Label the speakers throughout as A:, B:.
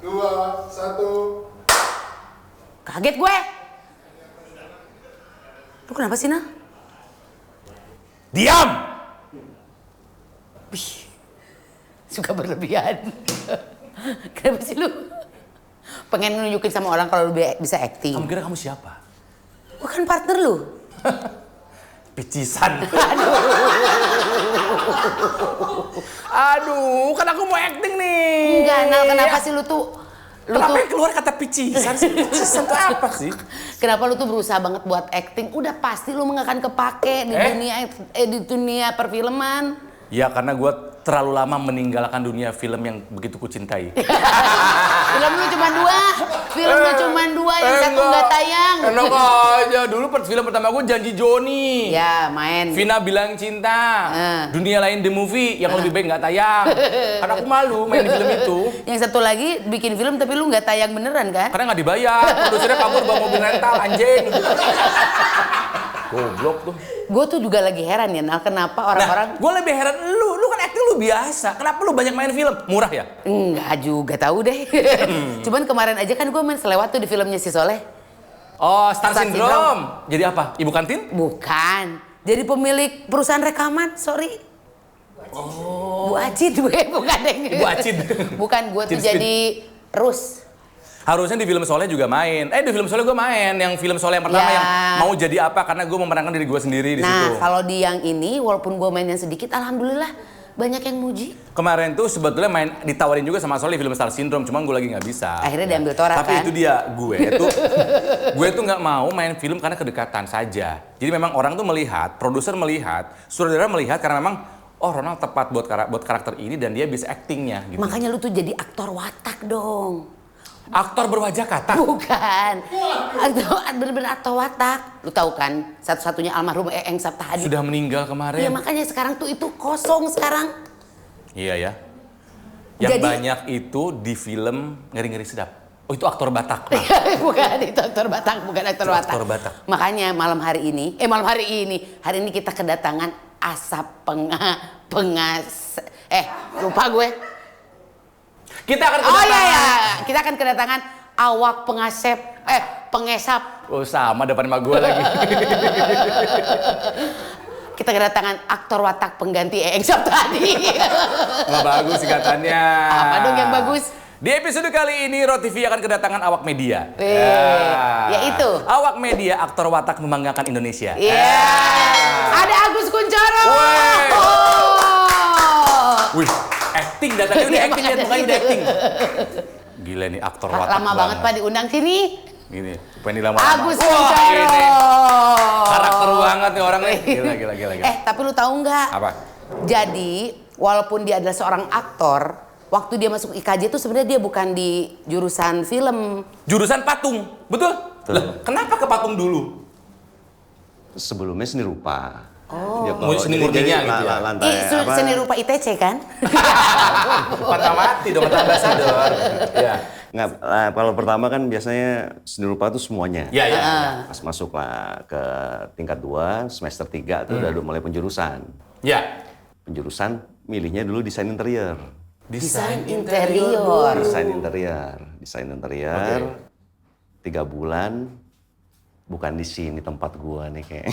A: 2, 1.
B: Kaget gue. Lu kenapa sih, Nal?
C: Diam!
B: Wih, suka berlebihan. Kenapa sih lu? Pengen nunjukin sama orang kalau lu bisa acting.
C: Kamu kira kamu siapa?
B: Gue kan partner lu.
C: Picisan. Aduh, kan aku mau acting nih.
B: Enggak, Nal, kenapa sih lu tuh...
C: Kenapa yang keluar kata picisan sih? Picisan itu apa sih?
B: Kenapa lu tuh berusaha banget buat acting? Udah pasti lu nggak akan kepake di dunia perfilman.
C: Ya karena gue terlalu lama meninggalkan dunia film yang begitu kucintai.
B: Film lu cuma 2. Filmnya cuma 2, yang satu nggak tayang.
C: Enak aja. Dulu film pertama gue Janji Joni.
B: Ya, main.
C: Vina Bilang Cinta. Dunia Lain The Movie yang lebih baik nggak tayang. Karena aku malu main di film itu.
B: Yang satu lagi bikin film tapi lu nggak tayang beneran kan?
C: Karena nggak dibayar. Produsernya kabur bawa mobil rental, anjing. Goblok tuh.
B: Gue tuh juga lagi heran ya, Nal, kenapa orang-orang...
C: Nah, gue lebih heran lu kan acting lu biasa. Kenapa lu banyak main film? Murah ya?
B: Enggak juga tahu deh. Cuman kemarin aja kan gue main selewat tuh di filmnya si Soleh.
C: Oh, Star Syndrome. Jadi apa? Ibu kantin?
B: Bukan. Jadi pemilik perusahaan rekaman, sorry.
C: Oh.
B: Bu Acid gue, bukan deh.
C: Bu Acid.
B: Bukan, gue tuh jadi Rus.
C: Harusnya di film Soleh juga main. Di film Soleh gue main. Yang film Soleh yang pertama
B: Ya.
C: yang mau jadi apa karena gue memenangkan diri gue sendiri di situ.
B: Nah, kalau di yang ini walaupun gue mainnya sedikit, alhamdulillah banyak yang muji.
C: Kemarin tuh sebetulnya ditawarin juga sama Soleh film Star Syndrome, cuman gue lagi nggak bisa.
B: Akhirnya diambil Tora
C: Tapi
B: kan?
C: itu dia, gue tuh nggak mau main film karena kedekatan saja. Jadi memang orang tuh melihat, produser melihat, sutradara melihat karena memang Ronald tepat buat karakter ini dan dia bisa actingnya. Gitu.
B: Makanya lu tuh jadi aktor watak dong.
C: Aktor berwajah katak?
B: Bukan. Bener-bener aktor watak. Lu tahu kan, satu-satunya almarhum Eeng Saptahadi.
C: Sudah meninggal kemarin.
B: Iya, makanya sekarang tuh itu kosong sekarang.
C: Iya ya. Yang
B: Jadi-
C: banyak itu di film Ngeri-Ngeri Sedap. Oh itu aktor Batak.
B: Bukan, itu aktor Batak, bukan aktor
C: Itu
B: Batak.
C: aktor Batak.
B: Makanya hari ini kita kedatangan asap lupa gue.
C: Kita akan
B: Oh
C: kedatangan.
B: iya, kita akan kedatangan awak pengesap.
C: Oh sama depan sama gue lagi.
B: Kita kedatangan aktor watak pengganti Eeng Saptahadi.
C: Nggak bagus singkatannya.
B: Apa dong yang bagus?
C: Di episode kali ini ROTV akan kedatangan awak media.
B: Ya itu.
C: Awak media aktor watak membanggakan Indonesia.
B: Iya. Ada Agus Kuncoro.
C: Wey.
B: Oh.
C: Wih, acting datangnya udah
B: Iya,
C: acting lihat
B: makanya
C: mukanya udah
B: itu.
C: acting. Gila nih aktor watak.
B: Lama banget Pak diundang sini.
C: Gini, pengen lama-lama.
B: Agus
C: Wah,
B: Kuncoro.
C: ini karakter banget nih orang nih. Gila.
B: Tapi lu tahu nggak?
C: Apa?
B: Jadi, walaupun dia adalah seorang aktor, waktu dia masuk IKJ itu sebenarnya dia bukan di jurusan film.
C: Jurusan patung, betul? Lah, kenapa ke patung dulu?
D: Sebelumnya seni rupa.
B: Oh.
C: Seni murninya gitu ya?
D: Lantai
B: Seni rupa ITC kan?
C: Mata mati dong, mata ambasador. Ya.
D: Nggak, kalau pertama kan biasanya seni rupa itu semuanya.
C: Ya.
D: Pas masuk lah ke tingkat 2, semester 3 itu udah mulai penjurusan.
C: Ya.
D: Penjurusan milihnya dulu desain interior.
B: Desain interior.
D: Desain interior. 3 bulan. Bukan di sini tempat gua nih kayaknya.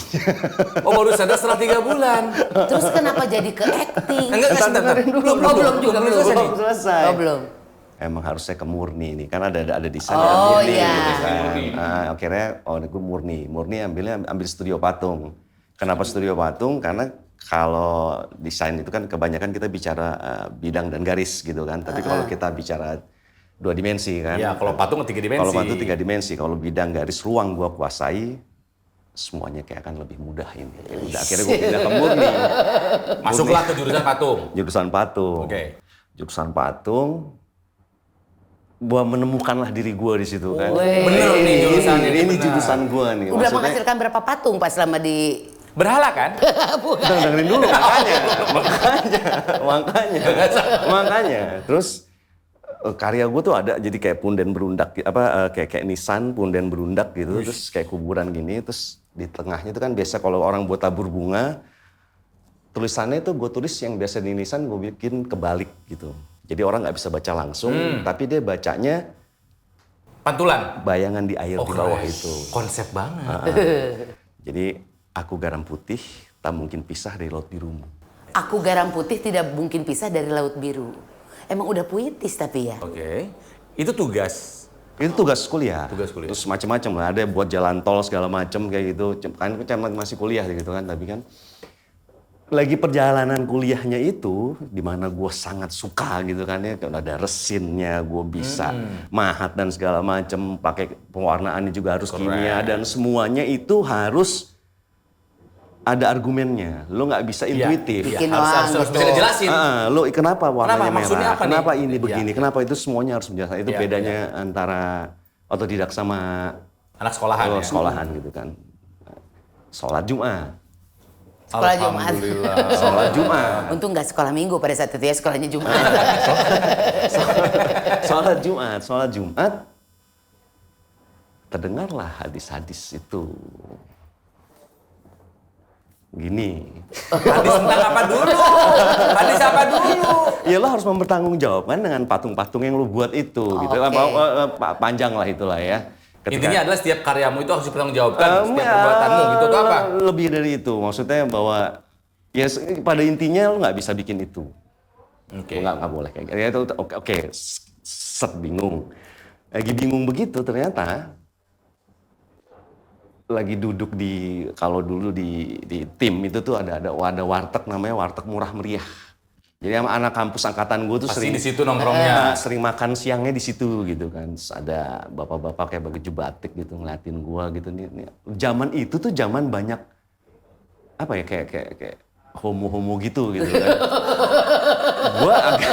C: Oh baru sadar setelah 3 bulan.
B: Terus kenapa jadi ke acting?
C: Entar.
B: Belum selesai.
D: Belum selesai.
B: Oh, belum.
D: Emang harusnya ke murni nih, kan ada desain
B: Oh,
D: murni.
B: iya.
D: Desain. Akhirnya gue murni ambil studio patung. Kenapa studio patung? Karena kalau desain itu kan kebanyakan kita bicara bidang dan garis gitu kan. Tapi kalau kita bicara 2 dimensi kan.
C: Ya kalau patung 3 dimensi.
D: Kalau patung 3 dimensi, kalau bidang garis ruang gua kuasai, semuanya kayak akan lebih mudah ini. Udah akhirnya gue pindah ke murni.
C: Masuklah ke jurusan patung.
D: Jurusan patung.
C: Oke.
D: Jurusan patung. Gua menemukanlah diri gua di situ kan.
C: Bener nih jurusannya.
D: Ini jurusan gua nih.
B: Udah
D: Maksudnya,
B: menghasilkan berapa patung Pak selama di...
C: Berhala kan?
D: dengerin dulu makanya. Terus karya gue tuh ada jadi kayak punden berundak kayak nisan punden berundak gitu. Terus kayak kuburan gini, terus di tengahnya itu kan biasa kalau orang buat tabur bunga tulisannya itu gue tulis yang biasa di nisan gue bikin kebalik gitu. Jadi orang nggak bisa baca langsung, tapi dia bacanya
C: Pantulan.
D: bayangan di air di bawah
C: keren.
D: itu.
C: Konsep banget.
D: Jadi aku garam putih, tak mungkin pisah dari laut birumu.
B: Aku garam putih tidak mungkin pisah dari laut biru. Emang udah puitis tapi ya.
C: Oke. Itu tugas.
D: Itu tugas kuliah.
C: Tugas kuliah.
D: Terus macam-macam lah, ada buat jalan tol segala macam kayak gitu. Kan masih kuliah gitu kan, tapi kan lagi perjalanan kuliahnya itu di mana gue sangat suka gitu kan ya, ada resinnya, gue bisa mahat dan segala macam, pakai pewarnaannya juga harus kimia dan semuanya itu harus ada argumennya. Lo nggak bisa intuitif.
B: Bikin
C: Harus
B: gitu.
C: bisa dijelasin.
D: Lo kenapa warnanya
C: Maksudnya
D: merah?
C: apa nih?
D: Kenapa ini
C: Iya.
D: begini? Kenapa itu semuanya harus menjelaskan. Itu
C: Iya,
D: bedanya antara otodidak sama
C: Anak sekolahan ya.
D: sekolahan gitu kan. Sholat Jumat.
B: Sekolah Jumat.
C: Alhamdulillah.
D: Sholat Jumat.
B: Untung nggak sekolah minggu pada saat itu ya, sekolahnya Jumat.
D: Sholat Jumat. Terdengarlah hadis-hadis itu. Gini.
C: Hadis tentang apa dulu? Hadis apa dulu?
D: Ya lo harus mempertanggungjawabkan dengan patung-patung yang lo buat itu gitu.
B: Oke.
D: Panjang lah itulah ya.
C: Intinya adalah setiap karyamu itu harus dipertanggungjawabkan, setiap perbuatanmu gitu atau apa?
D: Lebih dari itu, maksudnya bahwa ya pada intinya lo nggak bisa bikin itu.
C: Oke.
D: Nggak boleh kayak gitu. Ya, itu oke, set bingung. Lagi bingung begitu ternyata lagi duduk kalau dulu di tim itu tuh ada warteg namanya warteg murah meriah. Jadi sama anak kampus angkatan gue tuh
C: Pasti
D: sering
C: di situ nongkrongnya.
D: sering makan siangnya di situ gitu kan. Terus ada bapak-bapak kayak baju batik gitu ngeliatin gue gitu. Nih. Zaman itu tuh zaman banyak apa ya kayak homo-homo gitu kan. Gue agak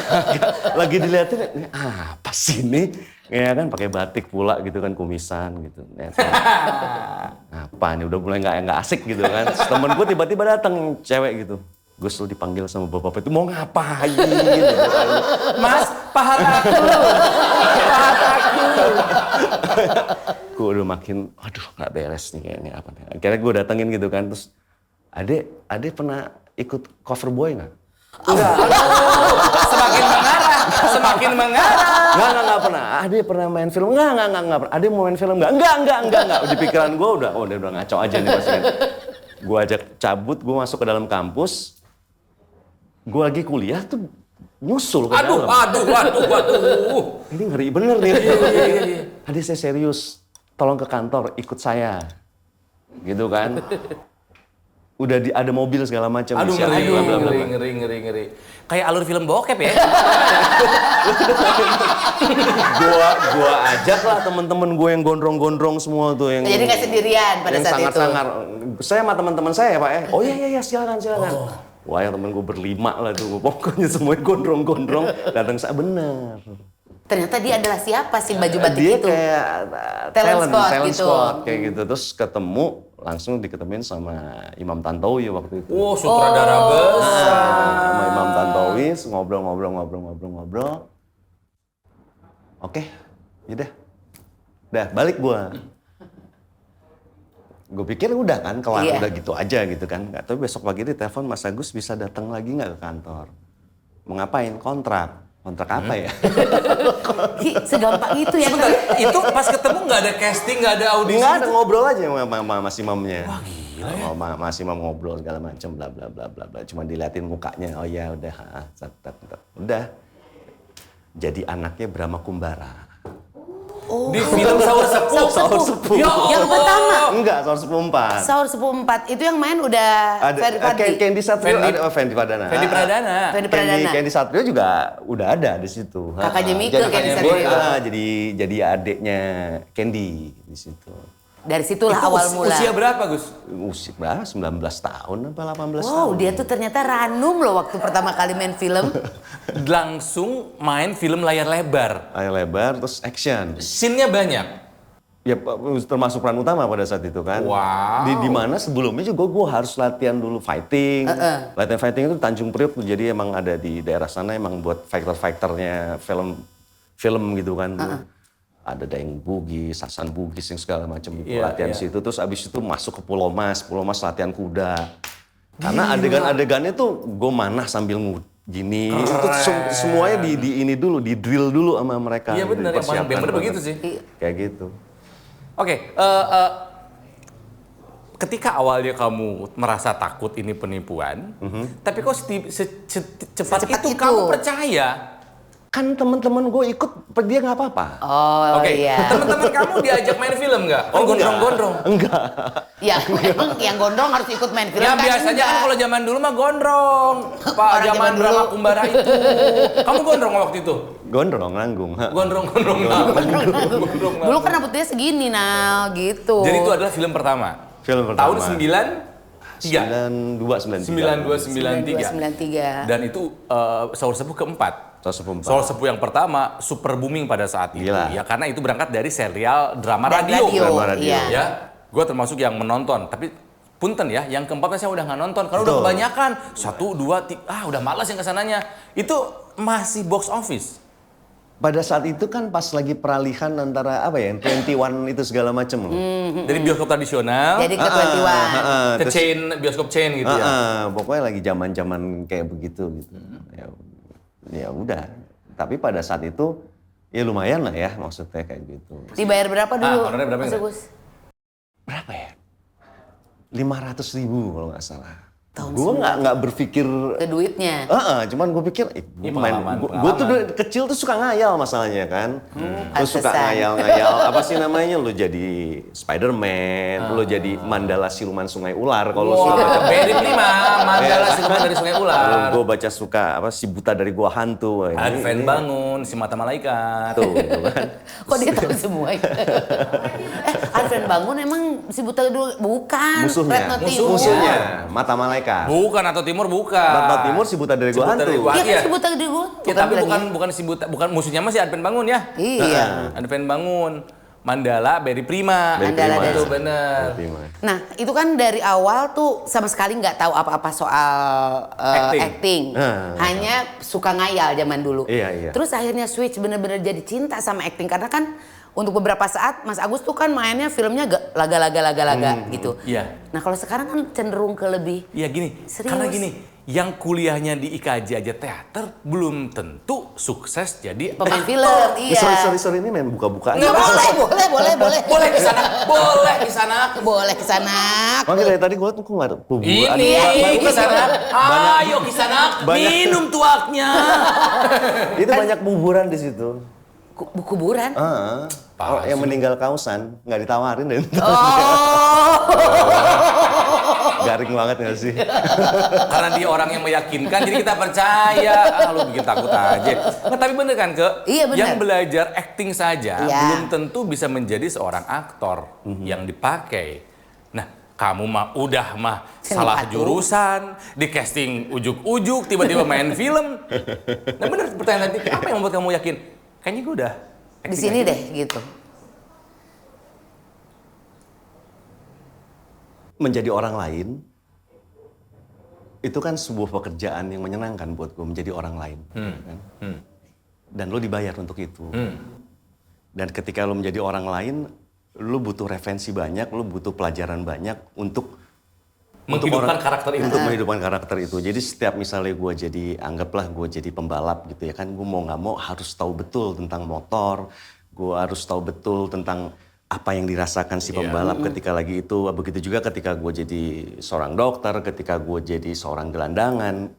D: lagi diliatin ini apa sih ini? Ya kan pakai batik pula gitu kan, kumisan gitu. Apa nih udah mulai nggak asik gitu kan. Terus temen gue tiba-tiba datang cewek gitu. Gus lo dipanggil sama bapak itu mau ngapain gitu.
C: Mas, pahat aku. Pahat aku.
D: Gue udah makin, aduh nggak beres nih kayaknya apa nih. Akhirnya gue datengin gitu kan, terus Ade pernah ikut cover boy nggak?
C: Enggak. Semakin mengarah, semakin mengarah.
D: Nggak pernah. Ade pernah main film? Nggak pernah. Ade mau main film nggak? Nggak. Di pikiran gue udah ngaco aja nih pasti kan. Gue ajak cabut, gue masuk ke dalam kampus. Gue lagi kuliah tuh nyusul ke dalam.
C: Aduh.
D: Ini ngeri bener nih. Ade saya serius, tolong ke kantor, ikut saya. Gitu kan. Udah ada mobil segala macam.
C: Aduh,
D: disiapin, bla, bla, bla, bla.
C: ngeri. Kayak alur film bokep ya.
D: Gua ajak lah teman-teman gue yang gondrong-gondrong semua tuh yang.
B: Jadi nggak sendirian pada
D: yang
B: saat itu.
D: sangar-sangar. Saya sama teman-teman saya Pak ya. Oh iya silakan. Wah yang temen gue berlima lah tuh. Pokoknya semuanya gondrong-gondrong. Datang saya bener.
B: Ternyata dia adalah siapa sih baju batik
D: Dia
B: itu?
D: kayak
B: Talent
D: talent
B: gitu.
D: squad kayak gitu. Terus ketemu langsung diketemuin sama Imam Tantowi waktu itu.
C: Oh, sutradara besar.
D: Sama Imam Tantowi ngobrol. Oke, yaudah. Dah balik gua. Gue pikir udah kan kelar,
B: Iya.
D: udah gitu aja gitu kan. Nggak tahu besok pagi ditelepon Mas Agus bisa datang lagi nggak ke kantor. Mau ngapain? Kontrak apa ya?
B: Segampang itu ya.
C: Sebentar, itu pas ketemu nggak ada casting, nggak ada audisi?
D: Nggak ada, ngobrol aja sama Mas Imamnya.
C: Wah gila ya.
D: Mas Imam ngobrol segala macam bla bla bla. Cuma diliatin mukanya. Oh ya udah, udah. Jadi anaknya Brahma Kumbara.
C: Di film Sahur Sepuh.
D: Sahur Sepuh.
C: Ya
B: Yang
C: Allah.
B: pertama.
D: Enggak, Sahur Sepuh 4.
B: Sahur Sepuh 4 itu yang main udah Ferry Fadli.
D: Candy Satrio
C: Fendi-
D: ada, Fendi Pradana.
C: Fendi Pradana.
B: Fendi Pradana.
D: Candy Satrio juga udah ada di situ.
B: Kakaknya Mika,
D: Jadi
B: Candy
D: gue,
B: Satrio.
D: jadi adiknya Candy di situ.
B: Dari situlah
C: Itu
B: awal mula.
C: Usia berapa, Gus?
D: Usia berapa? 19 tahun apa 18 tahun?
B: Wow, dia tuh ternyata ranum loh waktu pertama kali main film.
C: Langsung main film layar lebar.
D: Layar lebar terus action.
C: Scene-nya banyak.
D: Ya termasuk peran utama pada saat itu kan.
C: Wow.
D: Di mana sebelumnya juga gue harus latihan dulu fighting. Latihan fighting itu Tanjung Priok, jadi emang ada di daerah sana emang buat fighter-fighternya film gitu kan. Ada Daeng Bugis, Hasan Bugis yang segala macam itu
C: Iya,
D: latihan
C: iya.
D: di situ. Terus abis itu masuk ke Pulau Mas latihan kuda. Karena adegan-adegannya tuh gue manah sambil gini. Itu semuanya di ini dulu, di drill dulu sama mereka.
C: Iya benar, yang benar begitu sih.
D: Kayak gitu.
C: Oke, ketika awalnya kamu merasa takut ini penipuan, tapi kok secepat itu kamu percaya?
D: Kan teman-teman gue ikut, dia nggak apa-apa.
B: Oh
C: Oke,
B: iya.
C: teman-teman kamu diajak main film nggak? Kan gondrong-gondrong.
D: Enggak.
B: Ya emang yang gondrong harus ikut main film
C: Ya
B: kan?
C: biasanya kan
B: Enggak.
C: kalau zaman dulu mah gondrong. Pak,
B: Orang
C: zaman
B: zaman
C: drama
B: dulu.
C: Kumbara itu. Kamu gondrong nggak waktu itu?
D: Gondrong, nanggung.
C: Gondrong.
B: Dulu kan rambutnya segini nah gitu.
C: Jadi itu adalah film pertama.
D: Film pertama.
C: Tahun
D: 92, 93.
B: 92, 93.
C: Dan itu Saur Sepuh keempat.
D: Saur
C: Saur Sepuh yang pertama super booming pada saat itu.
D: Gila.
C: Ya karena itu berangkat dari serial drama
B: Dan
C: radio.
D: Drama radio.
B: Iya.
C: Ya, gue termasuk yang menonton. Tapi punten ya, yang keempatnya saya udah nggak nonton karena udah
D: Betul.
C: kebanyakan. 1, 2, 3, udah malas yang kesananya. Itu masih box office.
D: Pada saat itu kan pas lagi peralihan antara apa ya, 21 itu segala macam loh.
C: Dari bioskop tradisional
B: Jadi ke 21.
C: ke chain bioskop chain gitu ya.
D: Pokoknya lagi zaman-zaman kayak begitu gitu. Ya udah. Tapi pada saat itu ya lumayan lah ya maksudnya kayak gitu.
B: Dibayar berapa dulu?
C: honornya berapa
B: Mas
C: enggak?
B: Agus?
D: Berapa ya? 500.000 kalau nggak salah.
B: Tahun
D: Gue nggak berpikir.
B: Ke duitnya.
D: Cuman gue pikir,
C: Ini
D: gue
C: pengalaman.
D: tuh dari kecil tuh suka ngayal masalahnya kan. Terus suka
B: pantesan.
D: ngayal, apa sih namanya, lo jadi Spider-Man, lo jadi Mandala Siluman Sungai Ular kalau suka.
C: Wah, Beri Prima, Mandala Siluman dari Sungai Ular.
D: Gue baca suka apa si Buta dari Gua Hantu. Wah,
C: Advent Bangun, Si Mata Malaikat.
D: tuh gitu kan.
B: Kok dia tahu semua? Advent Bangun emang si Buta dulu bukan.
D: Musuhnya,
B: Retno Timur.
D: musuhnya Mata Malaikat.
C: Bukan atau Timur bukan.
D: Mata Timur si Buta dari
C: Si
D: Gua
C: Buta dari
D: Hantu.
C: Gua-
B: Iya kan
C: Iya.
B: si Buta di gua.
C: Ya, tapi bukan si Buta, bukan musuhnya masih Advent Bangun ya.
B: Iya.
C: Advent Bangun, Mandala, Beri Prima.
D: Beri
B: Mandala
D: Prima.
B: dari-
C: Itu bener.
D: Prima.
B: Nah, itu kan dari awal tuh sama sekali nggak tahu apa-apa soal
C: Acting.
B: acting. Hanya suka ngayal zaman dulu.
D: Iya, iya.
B: Terus akhirnya switch bener-bener jadi cinta sama acting karena kan untuk beberapa saat Mas Agus tuh kan mainnya filmnya laga gitu.
C: Iya.
B: Nah, kalau sekarang kan cenderung ke lebih
C: Iya gini,
B: Serius?
C: karena gini, yang kuliahnya di IKJ aja teater belum tentu sukses jadi
B: pemain film.
D: Eh,
B: Iya.
D: sorry ini main buka-bukaan.
C: Nggak
B: Boleh.
C: Boleh di sana, boleh di sana.
B: Boleh ke sana.
D: Makanya dari tadi gue tuh kok nggak ada bubuan.
C: Ini Kisanak, ayo Kisanak,
D: banyak.
C: minum tuaknya.
D: Itu banyak buburan di situ.
B: Kuburan.
D: Oh, yang meninggal kausan nggak ditawarin deh.
B: Oh.
D: Garing banget nggak sih?
C: Karena dia orang yang meyakinkan, jadi kita percaya. Lu bikin takut aja. Nah, tapi bener kan, Ke?
B: Iya, bener.
C: Yang belajar acting saja
B: Iya.
C: belum tentu bisa menjadi seorang aktor yang dipakai. Nah, kamu udah
B: Seni
C: salah
B: patung.
C: jurusan, di casting ujuk-ujuk, tiba-tiba main film. Nah, bener pertanyaan tadi, apa yang membuat kamu yakin? Kayaknya gue udah
B: Di
C: acting
B: sini
C: aja.
B: deh gitu.
D: Menjadi orang lain itu kan sebuah pekerjaan yang menyenangkan buat gue, menjadi orang lain. Kan? Dan lo dibayar untuk itu. Dan ketika lo menjadi orang lain, lo butuh referensi banyak, lo butuh pelajaran banyak untuk
C: Menghidupkan karakter itu.
D: Untuk menghidupkan karakter itu. Jadi setiap misalnya gue jadi, anggaplah gue jadi pembalap gitu ya kan, gue mau nggak mau harus tahu betul tentang motor, gue harus tahu betul tentang apa yang dirasakan si pembalap ketika lagi itu. Begitu juga ketika gue jadi seorang dokter, ketika gue jadi seorang gelandangan.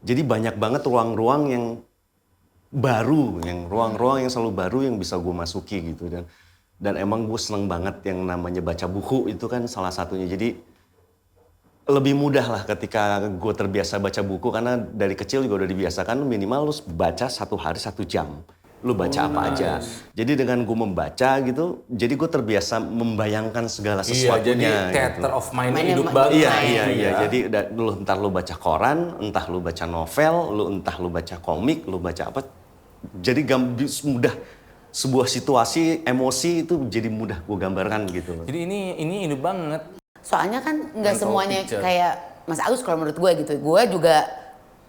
D: Jadi banyak banget ruang-ruang yang baru, yang ruang-ruang yang selalu baru yang bisa gue masuki gitu. Dan emang gue seneng banget yang namanya baca buku, itu kan salah satunya. Jadi lebih mudah lah ketika gue terbiasa baca buku, karena dari kecil juga udah dibiasakan minimal lu baca 1 hari 1 jam. Lu baca apa aja. Jadi dengan gue membaca gitu, jadi gue terbiasa membayangkan segala
C: Iya,
D: sesuatunya.
C: jadi theater of mind
B: Mainnya
C: hidup
B: ma-
C: banget.
D: Iya,
B: main.
D: iya, iya. Jadi entar lu baca koran, entah lu baca novel, entah lu baca komik, lu baca apa. Jadi mudah sebuah situasi, emosi itu jadi mudah gue gambarkan gitu.
C: Jadi ini hidup banget.
B: Soalnya kan nggak
C: Mental
B: semuanya
C: picture.
B: kayak Mas Agus kalau menurut gue gitu. Gue juga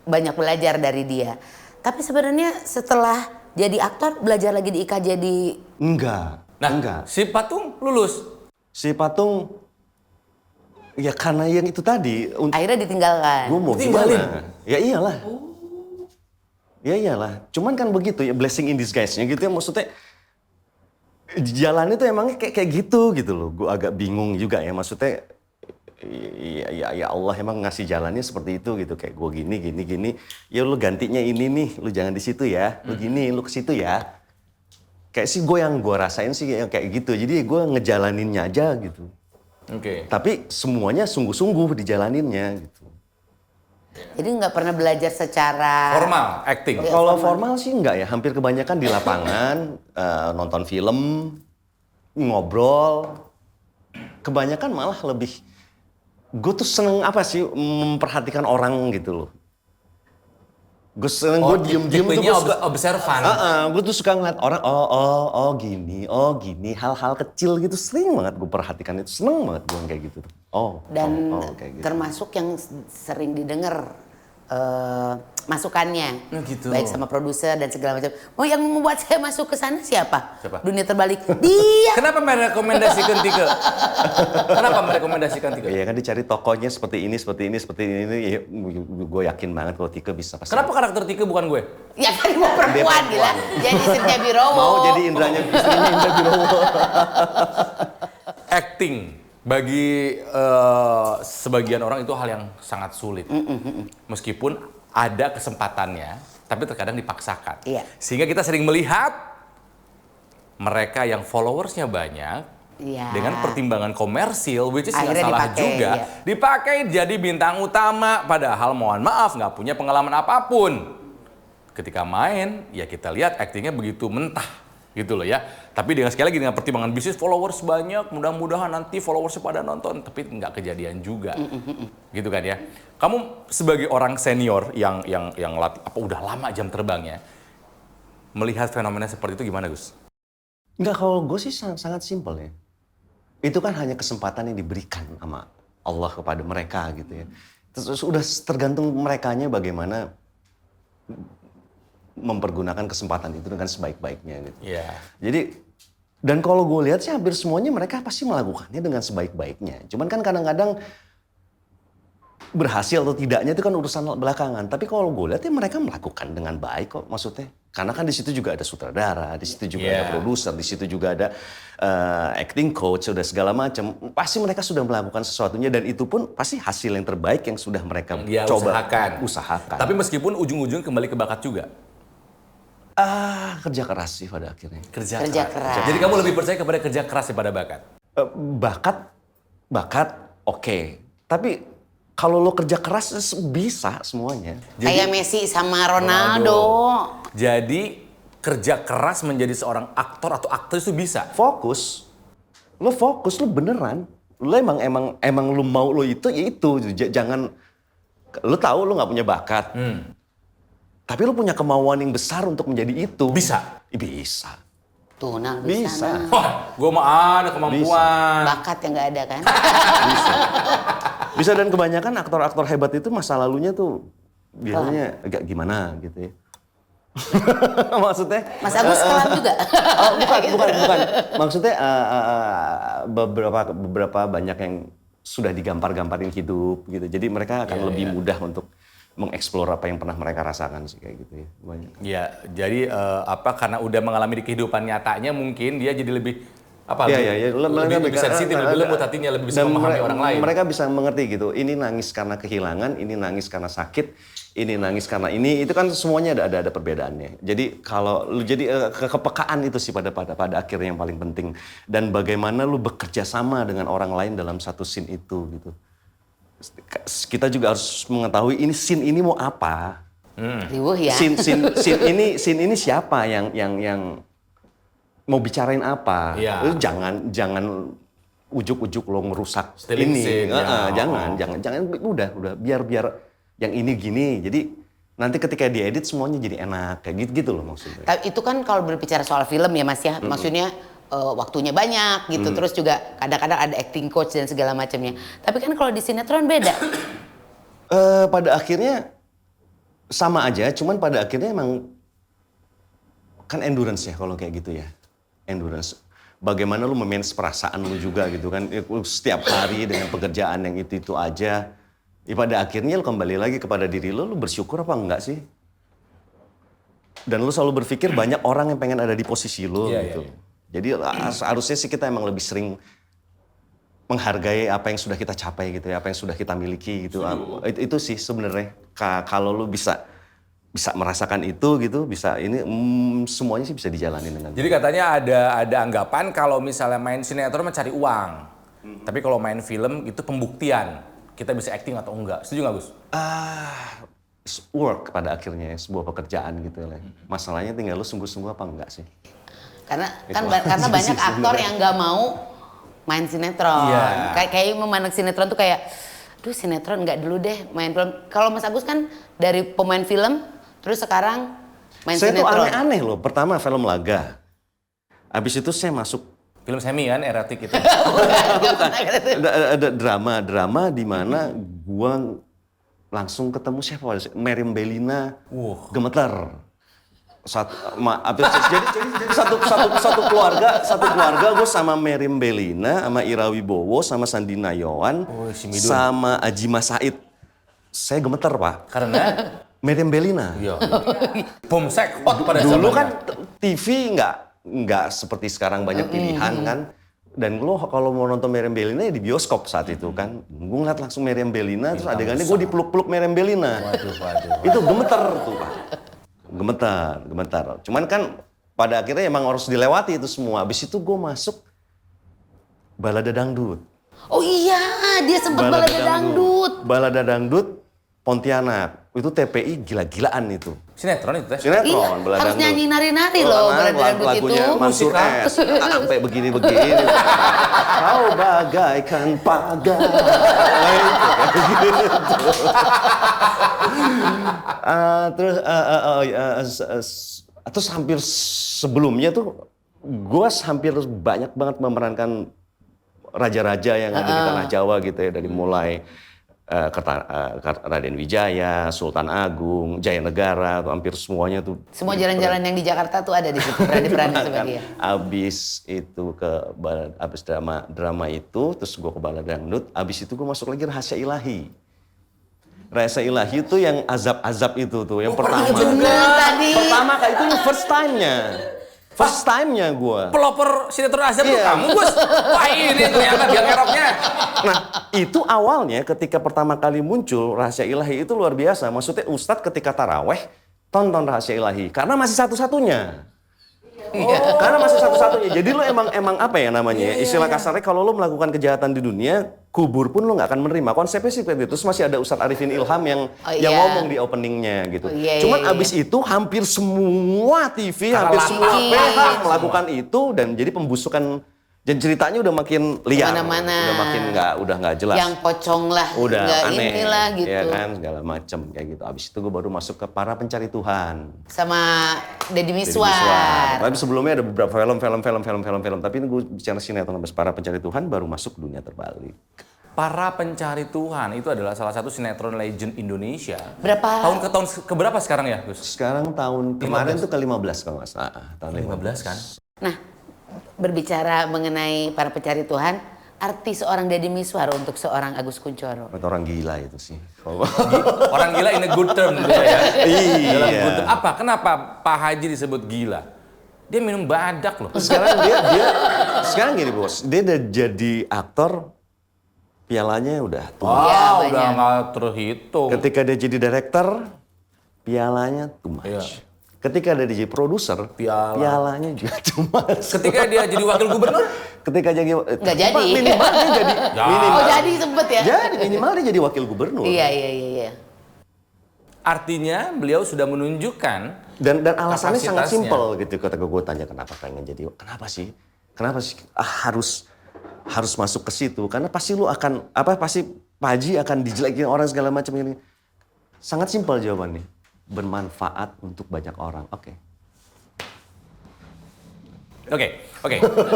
B: banyak belajar dari dia. Tapi sebenarnya setelah jadi aktor belajar lagi di IKJ di
D: Enggak.
C: Nah,
D: Enggak.
C: si Patung lulus.
D: Si Patung, ya karena yang itu tadi,
B: akhirnya ditinggalkan.
D: gue mau
C: Ditinggalin?
D: gimana? Ya iyalah. Ya iyalah, cuman kan begitu ya, blessing in disguise-nya gitu ya, maksudnya jalannya tuh emangnya kayak gitu loh. Gue agak bingung juga ya, maksudnya ya Allah emang ngasih jalannya seperti itu gitu, kayak gue gini. Ya lu gantinya ini nih, lu jangan di situ ya, lu gini, lu ke situ ya. Kayak sih yang gue rasain sih kayak gitu, jadi gue ngejalaninnya aja gitu.
C: Oke.
D: Tapi semuanya sungguh-sungguh dijalaninnya gitu.
B: Jadi nggak pernah belajar secara
C: Formal, acting.
B: Iya,
D: Kalau
B: formal.
D: formal sih enggak ya, hampir kebanyakan di lapangan, nonton film, ngobrol. Kebanyakan malah lebih, gue tuh seneng apa sih, memperhatikan orang gitu loh. Gue seneng, gue diem-diem tuh
C: tipenya
D: gue suka,
C: observan.
D: gue tuh suka ngeliat orang, oh gini, hal-hal kecil gitu, sering banget gue perhatikan itu, seneng banget gue kayak gitu.
B: dan
D: Kayak gitu.
B: termasuk yang sering didengar masukannya,
C: Oh, gitu.
B: baik sama produser dan segala macam. Oh, yang membuat saya masuk ke sana siapa?
C: Siapa?
B: Dunia terbalik. Dia.
C: Kenapa merekomendasikan Tike? Kenapa merekomendasikan Tike?
D: Ya kan dicari tokohnya seperti ini, ya, gue yakin banget kalau Tike bisa pasti.
C: Kenapa karakter Tike bukan gue?
B: Ya kan mau perempuan gila. Jadi istrinya Birowo.
D: Mau jadi istrinya Indra Birowo.
C: Acting bagi sebagian orang itu hal yang sangat sulit. Meskipun ada kesempatannya, tapi terkadang dipaksakan.
B: Iya.
C: Sehingga kita sering melihat mereka yang followersnya banyak,
B: Iya.
C: dengan pertimbangan komersil, which is nggak
B: Akhirnya
C: salah
B: dipakai,
C: juga,
B: iya.
C: dipakai jadi bintang utama, padahal mohon maaf nggak punya pengalaman apapun. Ketika main, ya kita lihat aktingnya begitu mentah, gitu loh ya. Tapi sekali lagi dengan pertimbangan bisnis, followers banyak, mudah-mudahan nanti followersnya pada nonton, tapi nggak kejadian juga, gitu kan ya. Kamu sebagai orang senior yang latih, udah lama jam terbangnya, melihat fenomena seperti itu gimana, Gus?
D: Enggak, kalau gue sih sangat simpel ya. Itu kan hanya kesempatan yang diberikan sama Allah kepada mereka gitu ya. Terus udah tergantung merekanya bagaimana mempergunakan kesempatan itu dengan sebaik-baiknya gitu.
C: Iya.
D: Jadi, dan kalau gue lihat sih hampir semuanya mereka pasti melakukannya dengan sebaik-baiknya. Cuman kan kadang-kadang berhasil atau tidaknya itu kan urusan belakangan. Tapi kalau gue lihat ya mereka melakukan dengan baik kok, maksudnya. Karena kan di situ juga ada sutradara, di situ juga ada produser, di situ juga ada acting coach, sudah segala macam. Pasti mereka sudah melakukan sesuatunya dan itu pun pasti hasil yang terbaik yang sudah mereka coba usahakan.
C: Tapi meskipun ujung-ujung kembali ke bakat juga.
D: Kerja keras sih pada akhirnya.
B: Kerja keras.
C: Jadi kamu lebih percaya kepada kerja keras daripada bakat?
D: Bakat oke. Tapi kalau lo kerja keras bisa semuanya.
B: Kayak Messi sama Ronaldo.
C: Jadi kerja keras menjadi seorang aktor atau aktris itu bisa?
D: Fokus. Lo beneran. Lo emang lo mau lo itu ya itu. Jangan, lo tahu lo nggak punya bakat. Tapi lo punya kemauan yang besar untuk menjadi itu.
C: Bisa?
D: Bisa.
B: Tuh, nah
D: Bisa.
B: Nah.
C: Wah, gue mah ada kemampuan.
B: Bakat yang nggak ada kan?
D: Bisa, dan kebanyakan aktor-aktor hebat itu masa lalunya tuh biasanya agak gimana gitu ya. Maksudnya?
B: Mas Agus kelam juga?
D: Oh, bukan. Maksudnya beberapa banyak yang sudah digampar-gamparin hidup gitu. Jadi mereka akan lebih mudah untuk mengeksplor apa yang pernah mereka rasakan sih kayak gitu ya. Banyak.
C: Ya, jadi karena udah mengalami di kehidupan nyatanya mungkin dia jadi lebih lebih sensitif, lebih lembut hatinya, lebih bisa memahami orang lain.
D: Mereka bisa mengerti gitu. Ini nangis karena kehilangan, ini nangis karena sakit, ini nangis karena ini. Itu kan semuanya ada perbedaannya. Jadi kalau kepekaan itu sih pada akhirnya yang paling penting. Dan bagaimana lu bekerja sama dengan orang lain dalam satu scene itu gitu. Kita juga harus mengetahui ini scene ini mau apa.
B: Riuh ya.
D: Scene ini siapa yang mau bicarain apa?
C: Iya.
D: Lu jangan ujuk-ujuk lo ngerusak
C: Stealing
D: ini.
C: scene, ya.
D: Jangan udah biar yang ini gini. Jadi nanti ketika diedit semuanya jadi enak kayak gitu loh maksudnya.
B: Tapi itu kan kalau berbicara soal film ya Mas ya, maksudnya waktunya banyak gitu, terus juga kadang-kadang ada acting coach dan segala macamnya. Tapi kan kalau di sinetron beda.
D: Pada akhirnya sama aja, cuman pada akhirnya emang kan endurance ya kalau kayak gitu ya. Endurance. Bagaimana lu memanage perasaan lu juga gitu kan. Setiap hari dengan pekerjaan yang itu aja. Ya pada akhirnya lu kembali lagi kepada diri lu bersyukur apa enggak sih? Dan lu selalu berpikir banyak orang yang pengen ada di posisi lu
C: Iya,
D: gitu.
C: iya.
D: Jadi harusnya sih kita emang lebih sering menghargai apa yang sudah kita capai gitu ya, apa yang sudah kita miliki gitu. Itu sih sebenarnya kalau lu bisa merasakan itu gitu, bisa ini semuanya sih bisa dijalanin dengan.
C: Jadi katanya ada anggapan kalau misalnya main sinetron mencari uang. Tapi kalau main film itu pembuktian. Kita bisa acting atau enggak. Setuju nggak, Gus?
D: Work pada akhirnya sebuah pekerjaan gitu ya. Masalahnya tinggal lu sungguh-sungguh apa enggak sih?
B: Karena banyak aktor yang nggak mau main sinetron.
C: Iya.
B: Kayak memandang sinetron tuh kayak, duh sinetron nggak dulu deh main film. Kalau Mas Agus kan dari pemain film, terus sekarang main
D: Saya tuh
B: sinetron.
D: aneh-aneh loh. Pertama film laga. Habis itu saya masuk
C: Film semi kan, erotik itu.
D: ada drama di mana gua langsung ketemu siapa? Meriam Bellina. Gemeter. Jadi satu keluarga gue sama Meriam Bellina, sama Ira Wibowo, sama Sandi Nayawan,
C: si Midun.
D: sama Ajima Said. Saya gemeter, Pak.
C: Karena
D: Meriam Bellina.
C: iya. Pomsek hot pada
D: Dulu
C: zamannya.
D: kan TV nggak seperti sekarang banyak pilihan kan. Dan lo kalau mau nonton Meriam Bellina ya di bioskop saat itu kan. Gue ngeliat langsung Meriam Bellina, terus adegannya gue dipeluk-peluk Meriam Bellina.
C: Waduh.
D: Itu gemeter tuh, Pak. Gemeter. Cuman kan pada akhirnya emang harus dilewati itu semua. Habis itu gue masuk balada dangdut.
B: Oh iya, dia sempat balada dangdut.
D: Balada dangdut Pontianak. Itu TPI gila-gilaan itu.
C: Sinetron itu teh.
D: Sinetron,
B: Iya,
D: balada
B: harus
D: dangdut.
B: nyanyi nari-nari loh balada dangdut itu.
D: Lagunya Mansur S. Sampai begini-begini. Kau bagaikan pagar. Terus hampir sebelumnya tuh gue hampir banyak banget memerankan raja-raja yang ada di tanah Jawa gitu ya, dari mulai Raden Wijaya, Sultan Agung, Jaya Negara, tuh hampir semuanya tuh.
B: Semua jalan-jalan yang di Jakarta tuh ada di situ, berani-berani sama dia.
D: Abis itu abis drama itu, terus gue ke balada dangdut. Abis itu gue masuk lagi Rahasia Ilahi. Rahasia Ilahi itu yang azab-azab itu tuh, yang pertama.
B: Bener tadi.
D: Pertama kayak itu yang first time-nya gue.
C: Pelopor sinetron azab tuh
D: Iya.
C: kamu, Gus. Wah, ini ternyata dia ngeroknya.
D: Nah, itu awalnya ketika pertama kali muncul Rahasia Ilahi itu luar biasa. Maksudnya Ustadz ketika taraweh tonton Rahasia Ilahi karena masih satu-satunya. Karena masih satu-satunya. Jadi lo emang apa ya namanya? Istilah kasarnya kalau lo melakukan kejahatan di dunia, kubur pun lo nggak akan menerima. Konsepnya sih seperti itu. Terus masih ada Ustadz Arifin Ilham yang
B: iya.
D: ngomong di openingnya gitu.
B: Iya,
D: Cuman
B: iya.
D: abis itu hampir semua TV, hampir semua PH melakukan itu dan jadi pembusukan. Dan ceritanya udah makin liar,
B: Kemana-mana.
D: udah nggak jelas.
B: Yang pocong lah,
D: Udah
B: nggak
D: aneh,
B: inilah gitu.
D: ya kan segala macam kayak gitu. Abis itu gue baru masuk ke Para Pencari Tuhan.
B: Sama Deddy
D: Deddy
B: Miswar.
D: Tapi sebelumnya ada beberapa film. Tapi ini gue bicara sinetron habis Para Pencari Tuhan baru masuk Dunia Terbalik.
C: Para Pencari Tuhan itu adalah salah satu sinetron legend Indonesia.
B: Berapa?
C: Tahun ke berapa sekarang ya, Gus?
D: Sekarang tahun kemarin tuh ke-15 kalau nggak salah. Tahun
C: 15 kan?
B: Nah, berbicara mengenai Para Pencari Tuhan, arti seorang Deddy Miswar untuk seorang Agus Kuncoro.
D: Itu orang gila itu sih.
C: Orang gila in a good term gitu ya.
D: Iya.
C: Dalam good term. Apa? Kenapa Pak Haji disebut gila? Dia minum badak loh.
D: Sekarang dia sekarang gini bos, dia udah jadi aktor, pialanya udah tua.
B: Iya,
C: Wah, udah
B: banyak.
C: nggak terhitung.
D: Ketika dia jadi director, pialanya too much.
C: Iya.
D: Ketika dia jadi produser, pialanya juga too much.
C: Ketika dia jadi wakil gubernur,
D: Ketika jadi
B: Nggak jadi.
D: minimal dia jadi
C: Ya.
D: minimal.
B: Oh jadi sempet ya?
D: Jadi minimal dia jadi wakil gubernur.
B: Iya.
C: artinya beliau sudah menunjukkan
D: Dan alasannya sangat
C: kapasitasnya.
D: simpel gitu. Ketika gue tanya kenapa pengen jadi, kenapa sih harus masuk ke situ? Karena pasti lu akan pasti Pak Haji akan dijelekin orang segala macam ini. Sangat simpel jawabannya. Bermanfaat untuk banyak orang. Oke.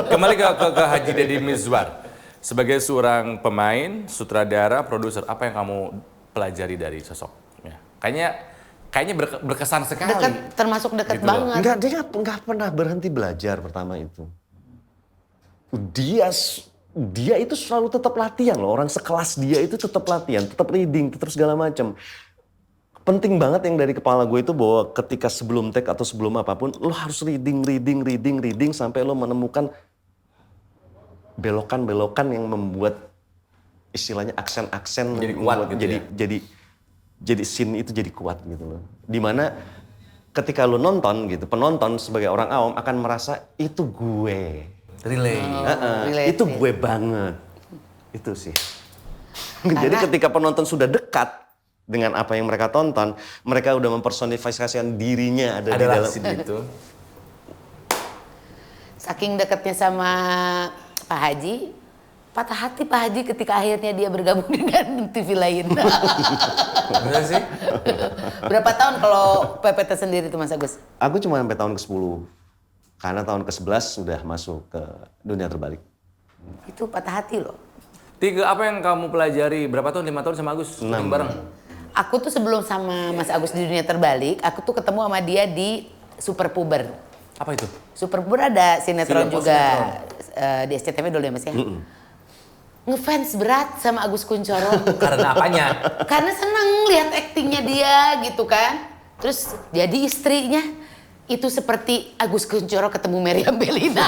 C: Kembali ke Haji Deddy Mizwar. Sebagai seorang pemain, sutradara, produser, apa yang kamu pelajari dari sosoknya? Kayaknya berkesan sekali.
B: Termasuk dekat
C: Gitu loh.
B: banget.
D: Enggak, dia nggak pernah berhenti belajar pertama itu. Dia itu selalu tetap latihan loh. Orang sekelas dia itu tetap latihan, tetap reading, tetap segala macam. penting banget yang dari kepala gue itu bahwa ketika sebelum take atau sebelum apapun, lo harus reading sampai lo menemukan belokan-belokan yang membuat istilahnya aksen-aksen
C: Jadi kuat
D: membuat
C: gitu
D: jadi scene itu jadi kuat gitu loh. Dimana ketika lo nonton gitu, penonton sebagai orang awam akan merasa itu gue.
C: Relay.
B: Relate,
D: Itu
B: ya.
D: gue banget. Itu sih. Jadi ketika penonton sudah dekat dengan apa yang mereka tonton, mereka udah mempersonifikasikan dirinya ada di
C: Adalah
D: dalam
C: scene itu.
B: Saking dekatnya sama Pak Haji, patah hati Pak Haji ketika akhirnya dia bergabung dengan TV lain.
C: Bener sih?
B: Berapa tahun kalau PPT sendiri tuh Mas Agus?
D: Aku cuma sampai tahun ke-10. Karena tahun ke-11 sudah masuk ke dunia terbalik.
B: Itu patah hati loh.
C: Tiga, apa yang kamu pelajari? Berapa tahun? 5 tahun sama Agus?
D: 6.
C: Bareng?
B: Aku tuh sebelum sama Mas Agus di dunia terbalik, aku tuh ketemu sama dia di Super Puber.
C: Apa itu?
B: Super Puber ada sinetron
C: Film,
B: juga
C: sinetron.
B: di SCTV dulu ya Mas ya. Ngefans berat sama Agus Kuncoro.
C: Karena apanya?
B: Karena seneng lihat aktingnya dia gitu kan. Terus jadi istrinya itu seperti Agus Kuncoro ketemu Meriam Bellina.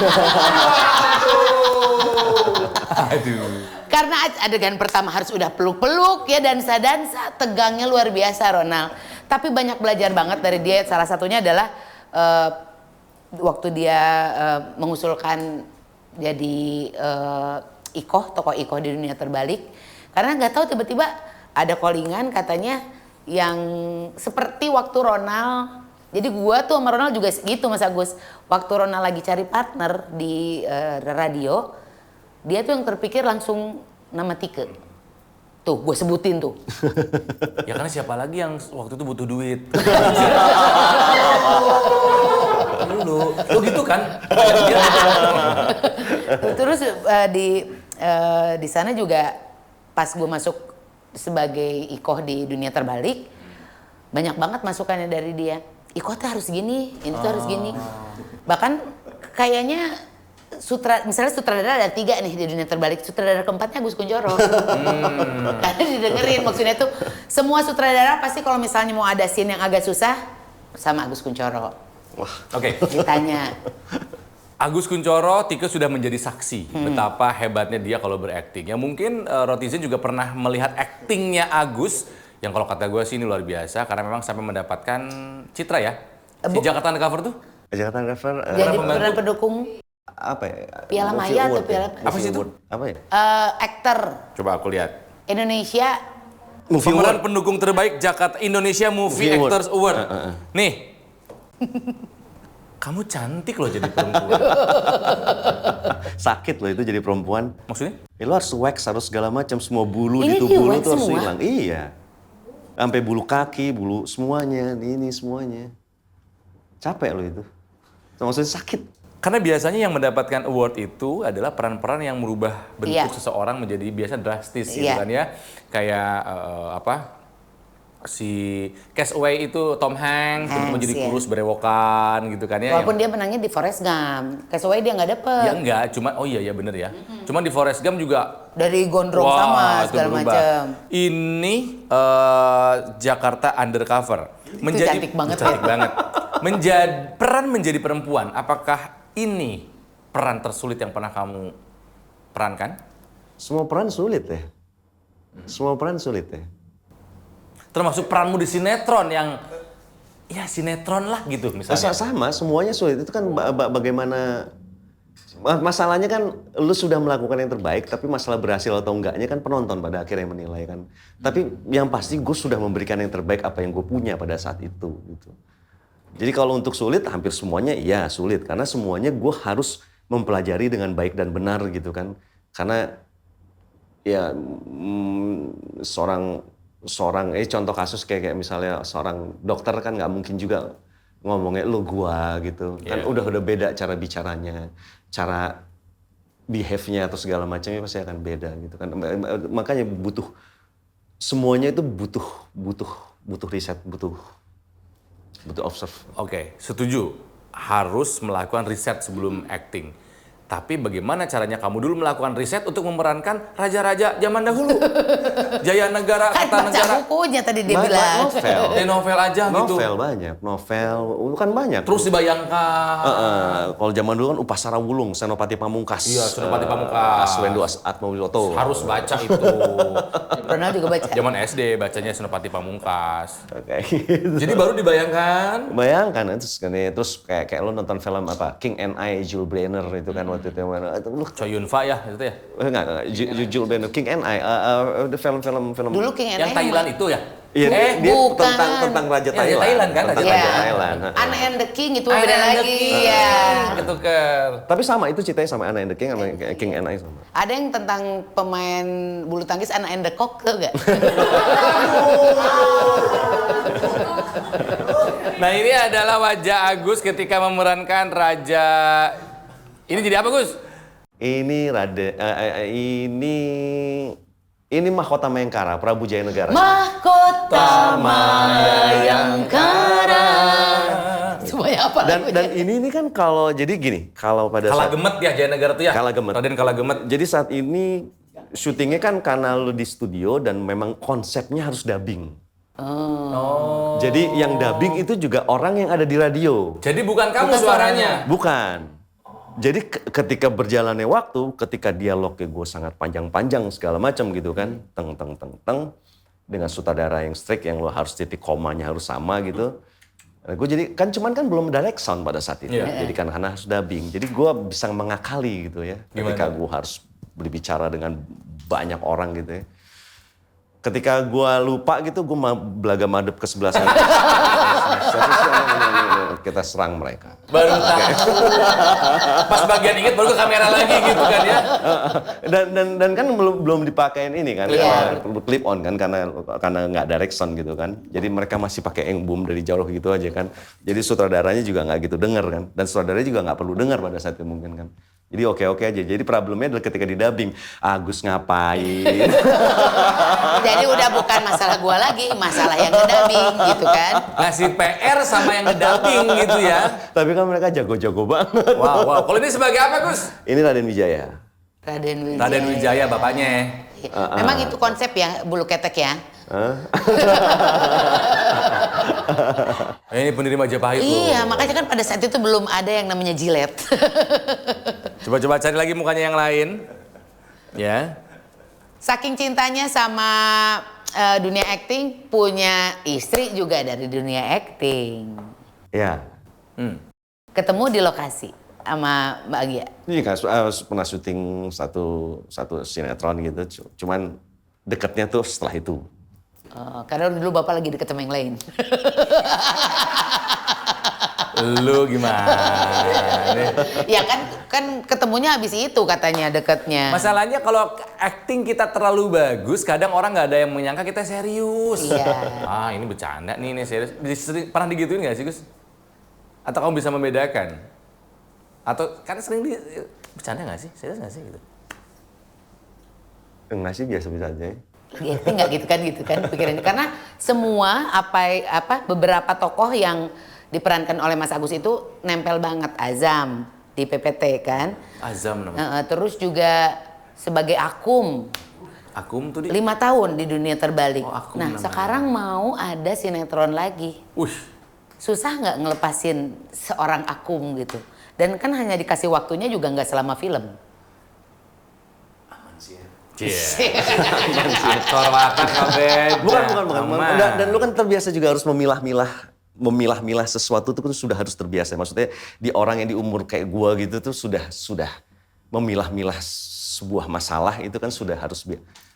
C: Aduh.
B: Karena adegan pertama harus udah peluk-peluk ya, dansa-dansa, tegangnya luar biasa Ronald. Tapi banyak belajar banget dari dia. Salah satunya adalah waktu dia mengusulkan jadi Ikoh, tokoh Ikoh di dunia terbalik. Karena nggak tahu tiba-tiba ada callingan katanya yang seperti waktu Ronald. Jadi gua tuh sama Ronald juga gitu Mas Agus. Waktu Ronald lagi cari partner di radio, dia tuh yang terpikir langsung nama Tike. Tuh, gue sebutin tuh.
C: Ya karena siapa lagi yang waktu itu butuh duit? Lu gitu kan?
B: Terus di sana juga pas gue masuk sebagai Ikoh di dunia terbalik, banyak banget masukannya dari dia. Ikoh tuh harus gini, ini tuh harus gini. Bahkan kayaknya misalnya sutradara ada 3 nih di dunia terbalik, sutradara keempatnya Agus Kuncoro. Karena didengerin, maksudnya tuh semua sutradara pasti kalau misalnya mau ada scene yang agak susah sama Agus Kuncoro.
C: Oke.
B: Ditanya.
C: Agus Kuncoro, Tike sudah menjadi saksi betapa hebatnya dia kalau berakting. Ya mungkin Rotizen juga pernah melihat aktingnya Agus, yang kalau kata gue sih ini luar biasa karena memang sampai mendapatkan citra ya. Si Jakarta Undercover tuh?
D: Jakarta Undercover
B: Jadi peran pendukung
D: apa ya?
B: Piala
D: Movie
B: Maya atau
D: Award
B: Piala
D: ya?
C: Apa sih itu?
D: Movie Award. Apa ya?
B: aktor
C: Coba aku lihat.
B: Indonesia.
C: Pemeran pendukung terbaik Jakarta Indonesia Movie
D: Movie Award.
C: Actors Award. Nih. Kamu cantik loh jadi perempuan.
D: Sakit loh itu jadi perempuan.
C: Maksudnya?
D: Ya, lo harus wax, harus segala macam, semua bulu
B: Ini
D: di tubuh lo
B: di-wax
D: tuh harus
B: semua?
D: hilang. Iya. Sampai bulu kaki, bulu semuanya, ini semuanya. Capek lo itu. Maksudnya sakit.
C: Karena biasanya yang mendapatkan award itu adalah peran-peran yang merubah bentuk
B: Iya.
C: seseorang menjadi biasa drastis gitu
B: Iya.
C: kan ya. Kayak si Castaway itu Tom Hanks tiba-tiba jadi
B: iya.
C: kurus berewokan gitu kan ya.
B: Walaupun dia menangnya di Forrest Gump. Castaway dia nggak dapet.
C: Ya enggak, cuma oh iya bener ya. Cuma di Forrest Gump juga
B: Dari gondrong
C: wah,
B: sama
C: itu
B: segala
C: berubah.
B: macam.
C: Ini Jakarta Undercover.
B: cantik banget.
C: Cantik banget. Peran menjadi perempuan, apakah ini peran tersulit yang pernah kamu perankan?
D: Semua peran sulit ya. Semua peran sulit ya.
C: Termasuk peranmu di sinetron yang ya sinetron lah gitu misalnya.
D: Sama, semuanya sulit. Itu kan bagaimana masalahnya kan lu sudah melakukan yang terbaik, tapi masalah berhasil atau enggaknya kan penonton pada akhirnya menilai kan. Tapi yang pasti gue sudah memberikan yang terbaik apa yang gue punya pada saat itu gitu. Jadi kalau untuk sulit hampir semuanya iya sulit karena semuanya gue harus mempelajari dengan baik dan benar gitu kan. Karena ya seorang contoh kasus kayak misalnya seorang dokter kan nggak mungkin juga ngomongnya lu gua gitu kan udah beda cara bicaranya, cara behave-nya atau segala macamnya pasti akan beda gitu kan. Makanya semuanya itu butuh riset, butuh observe.
C: Oke, setuju. Harus melakukan riset sebelum acting. Tapi bagaimana caranya kamu dulu melakukan riset untuk memerankan raja-raja zaman dahulu? Jaya negara,
B: Kan baca
C: Kertanegara.
B: bukunya tadi dia bilang.
D: Novel.
C: Novel aja gitu.
D: Novel banyak, novel kan banyak.
C: Terus dibayangkan.
D: Kalau zaman dulu kan Upasara Wulung, Senopati Pamungkas.
C: Iya, Senopati Pamungkas.
D: Aswendo Atmawiloto.
C: Harus baca itu.
B: Ronald juga baca.
C: Zaman SD bacanya Senopati Pamungkas.
D: Kayak gitu.
C: Jadi baru dibayangkan.
D: Bayangkan terus kayak lo nonton film apa King and I, Jules Brenner itu kan waktu itu lu
C: Choi Yun Fat ya itu ya.
D: enggak Jules Brenner King and I film
B: Dulu King
C: Yang
B: and I
C: Thailand itu ya?
D: Iya, dia
B: bukan.
D: tentang Raja
C: Ya,
D: Thailand.
C: Thailand kan,
D: Tentang
C: Raja
D: Raja
B: Iya.
D: Thailand.
B: Anne and the King itu beda lagi ya.
C: Ketuker.
D: Tapi sama itu ceritanya sama Anna and the King sama King and I sama.
B: Ada yang tentang pemain bulu tangkis Anne and the Cock tuh gak?
C: Nah ini adalah wajah Agus ketika memerankan Raja. Ini jadi apa Gus?
D: Ini ini Mahkota Mayangkara, Prabu Jayanegara.
B: Mahkota Mayangkara. Semuanya apa
D: Dan
B: lagunya?
D: ini kan kalau jadi gini, kalau pada saat
C: Kalagemet ya Jayanegara tuh ya?
D: Kalagemet.
C: Raden Kalagemet.
D: Jadi saat ini syutingnya kan karena lu di studio dan memang konsepnya harus dubbing.
C: Oh.
D: Jadi yang dubbing itu juga orang yang ada di radio.
C: Jadi bukan kamu suaranya.
D: Bukan. Jadi ketika berjalannya waktu, ketika dialognya gue sangat panjang-panjang segala macam gitu kan, teng dengan sutradara yang strict yang lo harus titik komanya harus sama gitu. Gue jadi kan belum direct sound pada saat itu.
C: Iya.
D: Jadi kan karena harus dubbing. Jadi gue bisa mengakali gitu ya. Ketika
C: Gimana?
D: gue harus berbicara dengan banyak orang gitu ya. Ketika gue lupa gitu, gue belaga madep ke sebelah sana. Kita serang mereka.
C: Baru tahu. Pas bagian inget baru ke kamera lagi gitu kan ya.
D: Dan kan belum dipakein ini kan,
B: Iya.
D: clip on kan karena nggak direct sound gitu kan. Jadi mereka masih pakai yang boom dari jauh gitu aja kan. Jadi sutradaranya juga nggak gitu denger kan. Dan sutradaranya juga nggak perlu dengar pada saat itu mungkin kan. Jadi oke aja. Jadi problemnya adalah ketika di dubbing, Agus ngapain?
B: Jadi udah bukan masalah gua lagi, masalah yang ngedubbing gitu kan.
C: Ngasih PR sama yang ngedubbing gitu ya.
D: Tapi kan mereka jago-jago banget.
C: Wow. Kalau ini sebagai apa Gus?
D: Ini Raden Wijaya.
B: Raden Wijaya.
C: Raden Wijaya bapaknya.
B: Memang itu konsep ya, bulu ketek ya?
C: Ini pendiri Majapahit loh.
B: Iya, makanya kan pada saat itu belum ada yang namanya jilet.
C: Coba cari lagi mukanya yang lain. Ya.
B: Saking cintanya sama dunia acting, punya istri juga dari dunia acting.
D: Ya.
B: Ketemu di lokasi sama Mbak Agia.
D: Ini kan pernah syuting satu sinetron gitu. Cuman deketnya tuh setelah itu.
B: Karena dulu Bapak lagi deket sama yang lain.
C: Lu gimana?
B: Ya kan ketemunya habis itu katanya deketnya.
C: Masalahnya kalau acting kita terlalu bagus, kadang orang nggak ada yang menyangka kita serius.
B: Iya.
C: Ah ini bercanda nih, ini serius. Pernah digituin nggak sih Gus? Atau kamu bisa membedakan? Atau kan sering bercanda nggak sih? Serius nggak sih gitu?
D: Enggak sih, biasa-biasa aja.
B: Ya, nggak gitu kan pikirannya. Karena semua beberapa tokoh yang diperankan oleh Mas Agus itu nempel banget. Azam di PPT kan.
C: Azam namanya.
B: Terus juga sebagai Akum.
C: Akum tuh
B: 5 tahun di dunia terbalik.
C: Oh, Akum
B: nah
C: namanya.
B: sekarang mau ada sinetron lagi. Susah nggak ngelepasin seorang Akum gitu. Dan kan hanya dikasih waktunya juga nggak selama film.
C: Aktor watak kok beda.
D: Bukan. Dan lu kan terbiasa juga harus memilah-milah sesuatu itu kan sudah harus terbiasa. Maksudnya di orang yang di umur kayak gua gitu tuh sudah memilah-milah sebuah masalah itu kan sudah harus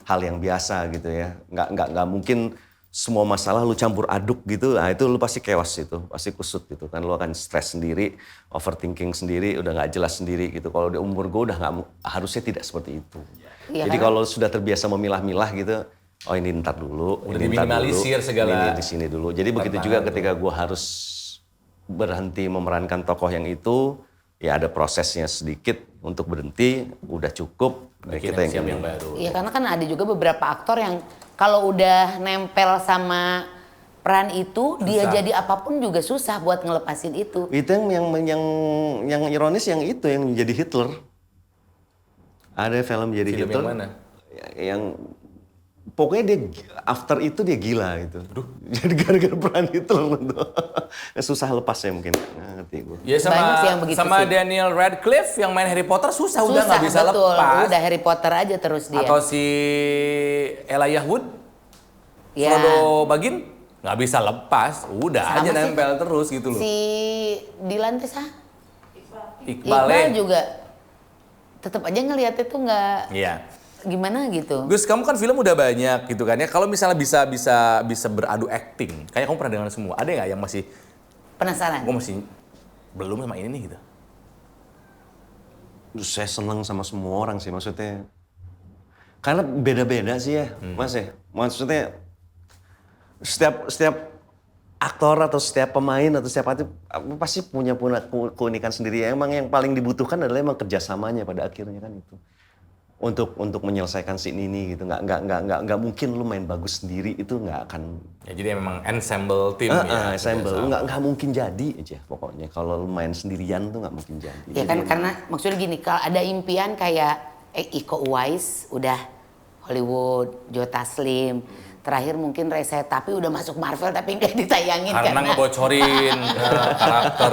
D: hal yang biasa gitu ya. Nggak mungkin semua masalah lu campur aduk gitu. Nah itu lu pasti chaos itu, pasti kusut gitu kan. Lu akan stres sendiri, overthinking sendiri, udah nggak jelas sendiri gitu. Kalau di umur gua udah harusnya tidak seperti itu.
B: Iya,
D: Jadi
B: kan?
D: kalau sudah terbiasa memilah-milah gitu, oh ini ntar dulu,
C: Udah
D: ini ntar
C: diminimalisir
D: dulu,
C: segala
D: ini di sini dulu. Jadi begitu juga ketika gue harus berhenti memerankan tokoh yang itu, ya ada prosesnya sedikit untuk berhenti, udah cukup.
C: Bikin
D: Kita
C: yang
D: ini.
C: baru.
B: Iya karena kan ada juga beberapa aktor yang kalau udah nempel sama peran itu, dia jadi apapun juga susah buat ngelepasin itu.
D: Itu yang ironis yang itu yang jadi Hitler. Ada film jadi
C: Film
D: Hitler.
C: yang mana?
D: Yang pokoknya dia after itu dia gila gitu. Jadi gara-gara peran Hitler gitu. Susah lepasnya mungkin. Nggak ngerti gue.
C: Ya
B: Banyak sih yang begitu
C: sama
B: sih.
C: Daniel Radcliffe yang main Harry Potter susah udah nggak bisa
B: betul.
C: lepas.
B: Udah Harry Potter aja terus dia.
C: Atau si Elijah Wood,
B: Ya.
C: Frodo Bagin nggak bisa lepas, udah
B: Sama
C: aja
B: sih.
C: nempel terus gitu loh.
B: Si Dylan teh sah?
C: Iqbal ya?
B: juga tetap aja ngeliatnya tuh nggak
C: Iya.
B: gimana gitu.
C: Gus, kamu kan film udah banyak gitu kan ya. Kalau misalnya bisa beradu acting, kayak kamu pernah dengar semua. Ada nggak yang masih,
B: Penasaran?
C: gue masih belum sama ini nih gitu?
D: Saya seneng sama semua orang sih maksudnya. Karena beda-beda sih ya, Mas ya. Maksudnya setiap aktor atau setiap pemain atau setiap artis pasti punya keunikan sendiri. Emang yang paling dibutuhkan adalah emang kerjasamanya pada akhirnya kan itu. Untuk menyelesaikan scene ini gitu. Nggak mungkin lu main bagus sendiri itu nggak akan.
C: Ya jadi memang ensemble team ya.
D: Ensemble nggak mungkin jadi aja pokoknya. Kalau lu main sendirian tuh nggak mungkin jadi.
B: Ya kan karena maksudnya gini, kalau ada impian kayak Iko Uwais udah Hollywood, Joe Taslim, terakhir mungkin Reza tapi udah masuk Marvel tapi nggak ditayangin
C: Karena ngebocorin karakter,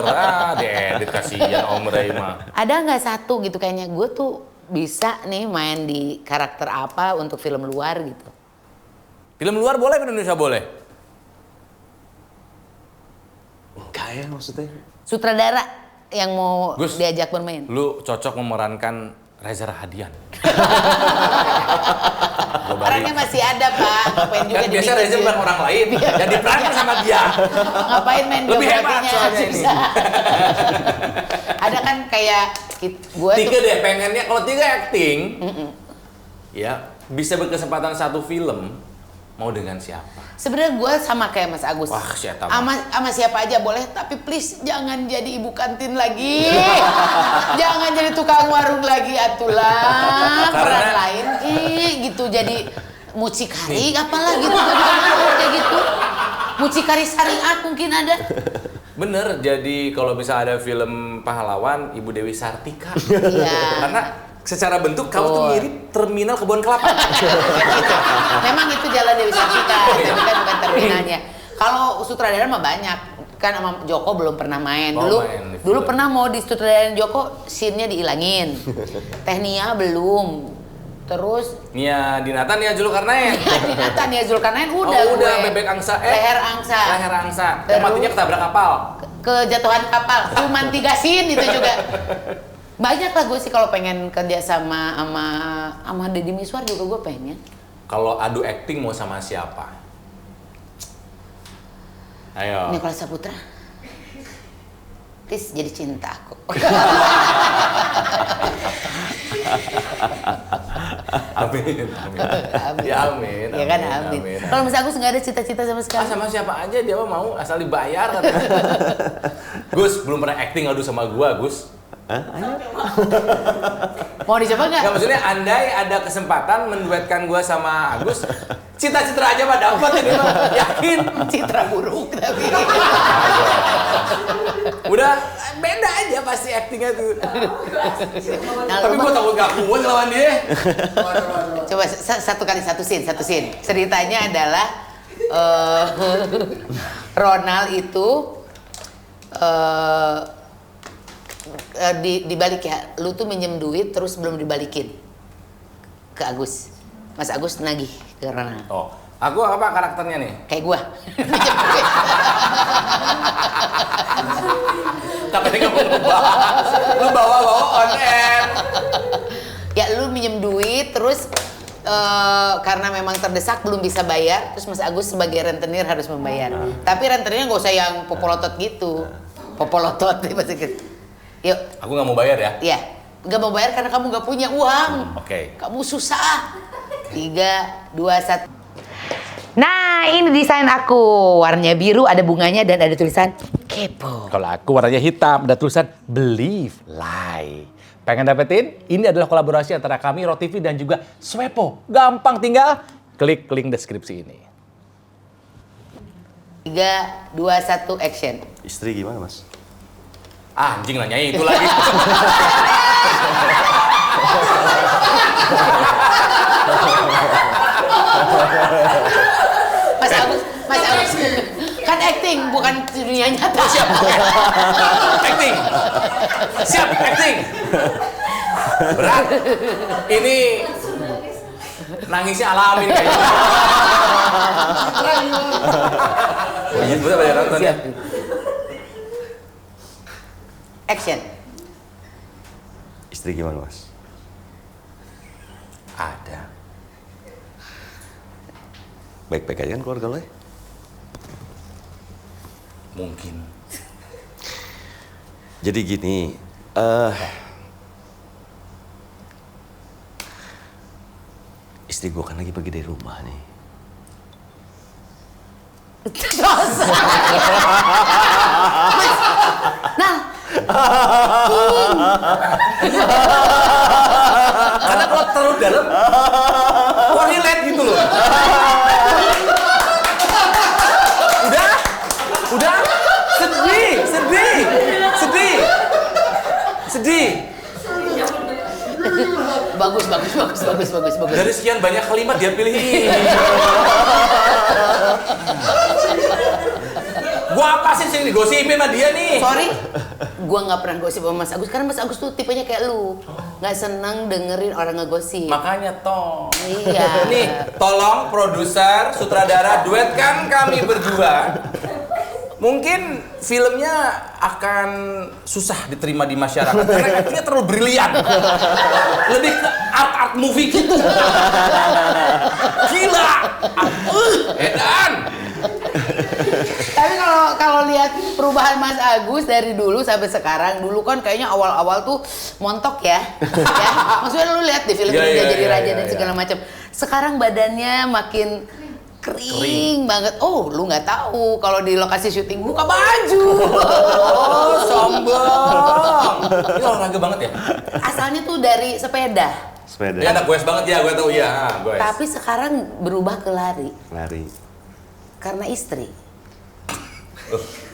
C: diedit kasihan Om Ray mah.
B: Ada nggak satu gitu kayaknya gue tuh bisa nih main di karakter apa untuk film luar gitu?
C: Film luar boleh, film Indonesia boleh?
D: Enggak ya maksudnya.
B: Sutradara yang mau
C: Gus,
B: diajak bermain.
C: Lu cocok memerankan Reza Rahadian.
B: Orangnya masih ada Pak, ngapain juga
C: Kan biasanya Reza
B: dibikin
C: bukan orang lain, dan diperankan sama dia.
B: ngapain main
C: Lebih hebat
B: biografinya,
C: soalnya ini.
B: susah. Ada kan kayak gue
C: Tiga deh, pengennya kalau tiga acting, ya bisa berkesempatan satu film, mau dengan siapa?
B: sebenarnya gue sama kayak Mas Agus.
C: Wah, siapa mah.
B: Sama siapa aja boleh, tapi please jangan jadi ibu kantin lagi. Jangan jadi tukang warung lagi atulah. Peran
C: Karena-
B: lain gitu jadi mucikari apalah gitu. Kayak gitu. Mucikari syariat mungkin ada.
C: Bener, jadi kalau bisa ada film pahlawan, Ibu Dewi Sartika.
B: Iya.
C: Karena secara bentuk kamu tuh
B: Betul.
C: mirip terminal kebun kelapa.
B: Gitu. Memang itu jalan Dewi Sartika, tapi kan bukan terminalnya. Kalau sutradara mah banyak. Kan sama Joko belum pernah main.
C: Oh,
B: Dulu
C: main di
B: dulu
C: film.
B: pernah mau di sutradarain Joko, scene-nya dihilangin. Tehnia belum. Terus
C: Nia Dinata, Nia Zulkarnain.
B: Dinata Nia Zulkarnain udah
C: udah
B: gue.
C: bebek angsa.
B: Leher angsa.
C: Leher angsa. Yang
B: Terus-
C: matinya ketabrak kapal.
B: Kejatuhan kapal. Cuman 3 scene itu juga. Banyak lah gue sih kalau pengen kerja sama Deddy Miswar juga gue pengen.
C: Kalau adu acting mau sama siapa? Ayo.
B: Nicholas Saputra. Tis jadi cintaku.
C: Amin.
B: Amin.
C: Ya amin.
B: Ya kan amin. Kalau Mas Agus nggak ada cita-cita sama sekali.
C: Sama siapa aja dia mah mau asal dibayar katanya. Gus, belum pernah acting adu sama gua, Gus.
B: Mau dicoba nggak?
C: Nggak, maksudnya andai ada kesempatan menduetkan gua sama Agus, cita-cita aja mah dapat ini mah, yakin.
B: Citra buruk tapi.
C: Udah beda aja pasti actingnya tuh.
B: Nah,
C: Tapi
B: lu
C: gua
B: mah-
C: takut gak kuat lawan dia.
B: Coba satu kali satu scene. Ceritanya adalah Ronald itu dibalik ya. Lu tuh minjem duit terus belum dibalikin ke Agus. Mas Agus nagih ke Ronald.
C: Oh, aku apa karakternya nih?
B: Kayak gua. Minjem duit.
C: Tapi dia nggak mau ngebahas. Lu bawa-bawa on air.
B: Ya lu minjem duit terus karena memang terdesak belum bisa bayar, terus Mas Agus sebagai rentenir harus membayar. Tapi rentenirnya nggak usah yang popolotot gitu. Popolotot bahasa gitu. Yuk,
C: Aku nggak mau bayar ya.
B: ya. Nggak mau bayar karena kamu nggak punya uang.
C: Oke.
B: Kamu susah. 3, 2, 1. Nah, ini desain aku. Warnanya biru, ada bunganya dan ada tulisan kepo.
C: Kalau aku warnanya hitam, ada tulisan Believe Lie. Pengen dapetin? Ini adalah kolaborasi antara kami, ROTV dan juga Swepo. Gampang, tinggal klik link deskripsi ini.
B: 3, 2, 1, action.
D: Istri gimana mas?
C: Anjing nanyain itu lagi.
B: Mas Agus, kan acting bukan dunia nyata.
C: Siap. Acting. Siap, acting. Berat. Ini nangisnya alami kayaknya. Iya, betul pada nonton ya.
B: Action.
D: Istri gimana, Mas?
C: Ada.
D: Baik-baik aja kan keluarga lo ya?
C: Mungkin.
D: Jadi gini, istri gue kan lagi pergi dari rumah nih.
B: Terus. Nah,
C: Karena kalau terlalu dalam, kok relate gitu loh. Udah, sedih.
B: bagus.
C: Dari sekian banyak kalimat dia pilih ini. Gua apa sih sini digosipin sama dia nih?
B: Sorry, gua nggak pernah gosip sama Mas Agus karena Mas Agus tuh tipenya kayak lu, nggak seneng dengerin orang ngegosip.
C: Makanya toh.
B: Iya.
C: Nih, tolong produser, sutradara duetkan kami berdua. Mungkin filmnya akan susah diterima di masyarakat karena artinya terlalu brilian. Lebih ke art movie gitu. Gila. Edan.
B: Tapi kalau lihat perubahan Mas Agus dari dulu sampai sekarang, dulu kan kayaknya awal-awal tuh montok ya. Ya? Maksudnya lu lihat di film
C: Iya,
B: ini
C: iya,
B: dia jadi
C: iya,
B: raja
C: iya,
B: dan
C: iya.
B: segala macam. Sekarang badannya makin kering banget. Oh, lu nggak tahu kalau di lokasi syuting buka baju.
C: Oh, sombong. Ini olahraga banget ya?
B: Asalnya tuh dari sepeda.
D: Sepeda.
C: Ini anak goes banget ya, gue tahu ya, goes.
B: Tapi sekarang berubah ke lari
D: Lari.
B: karena istri.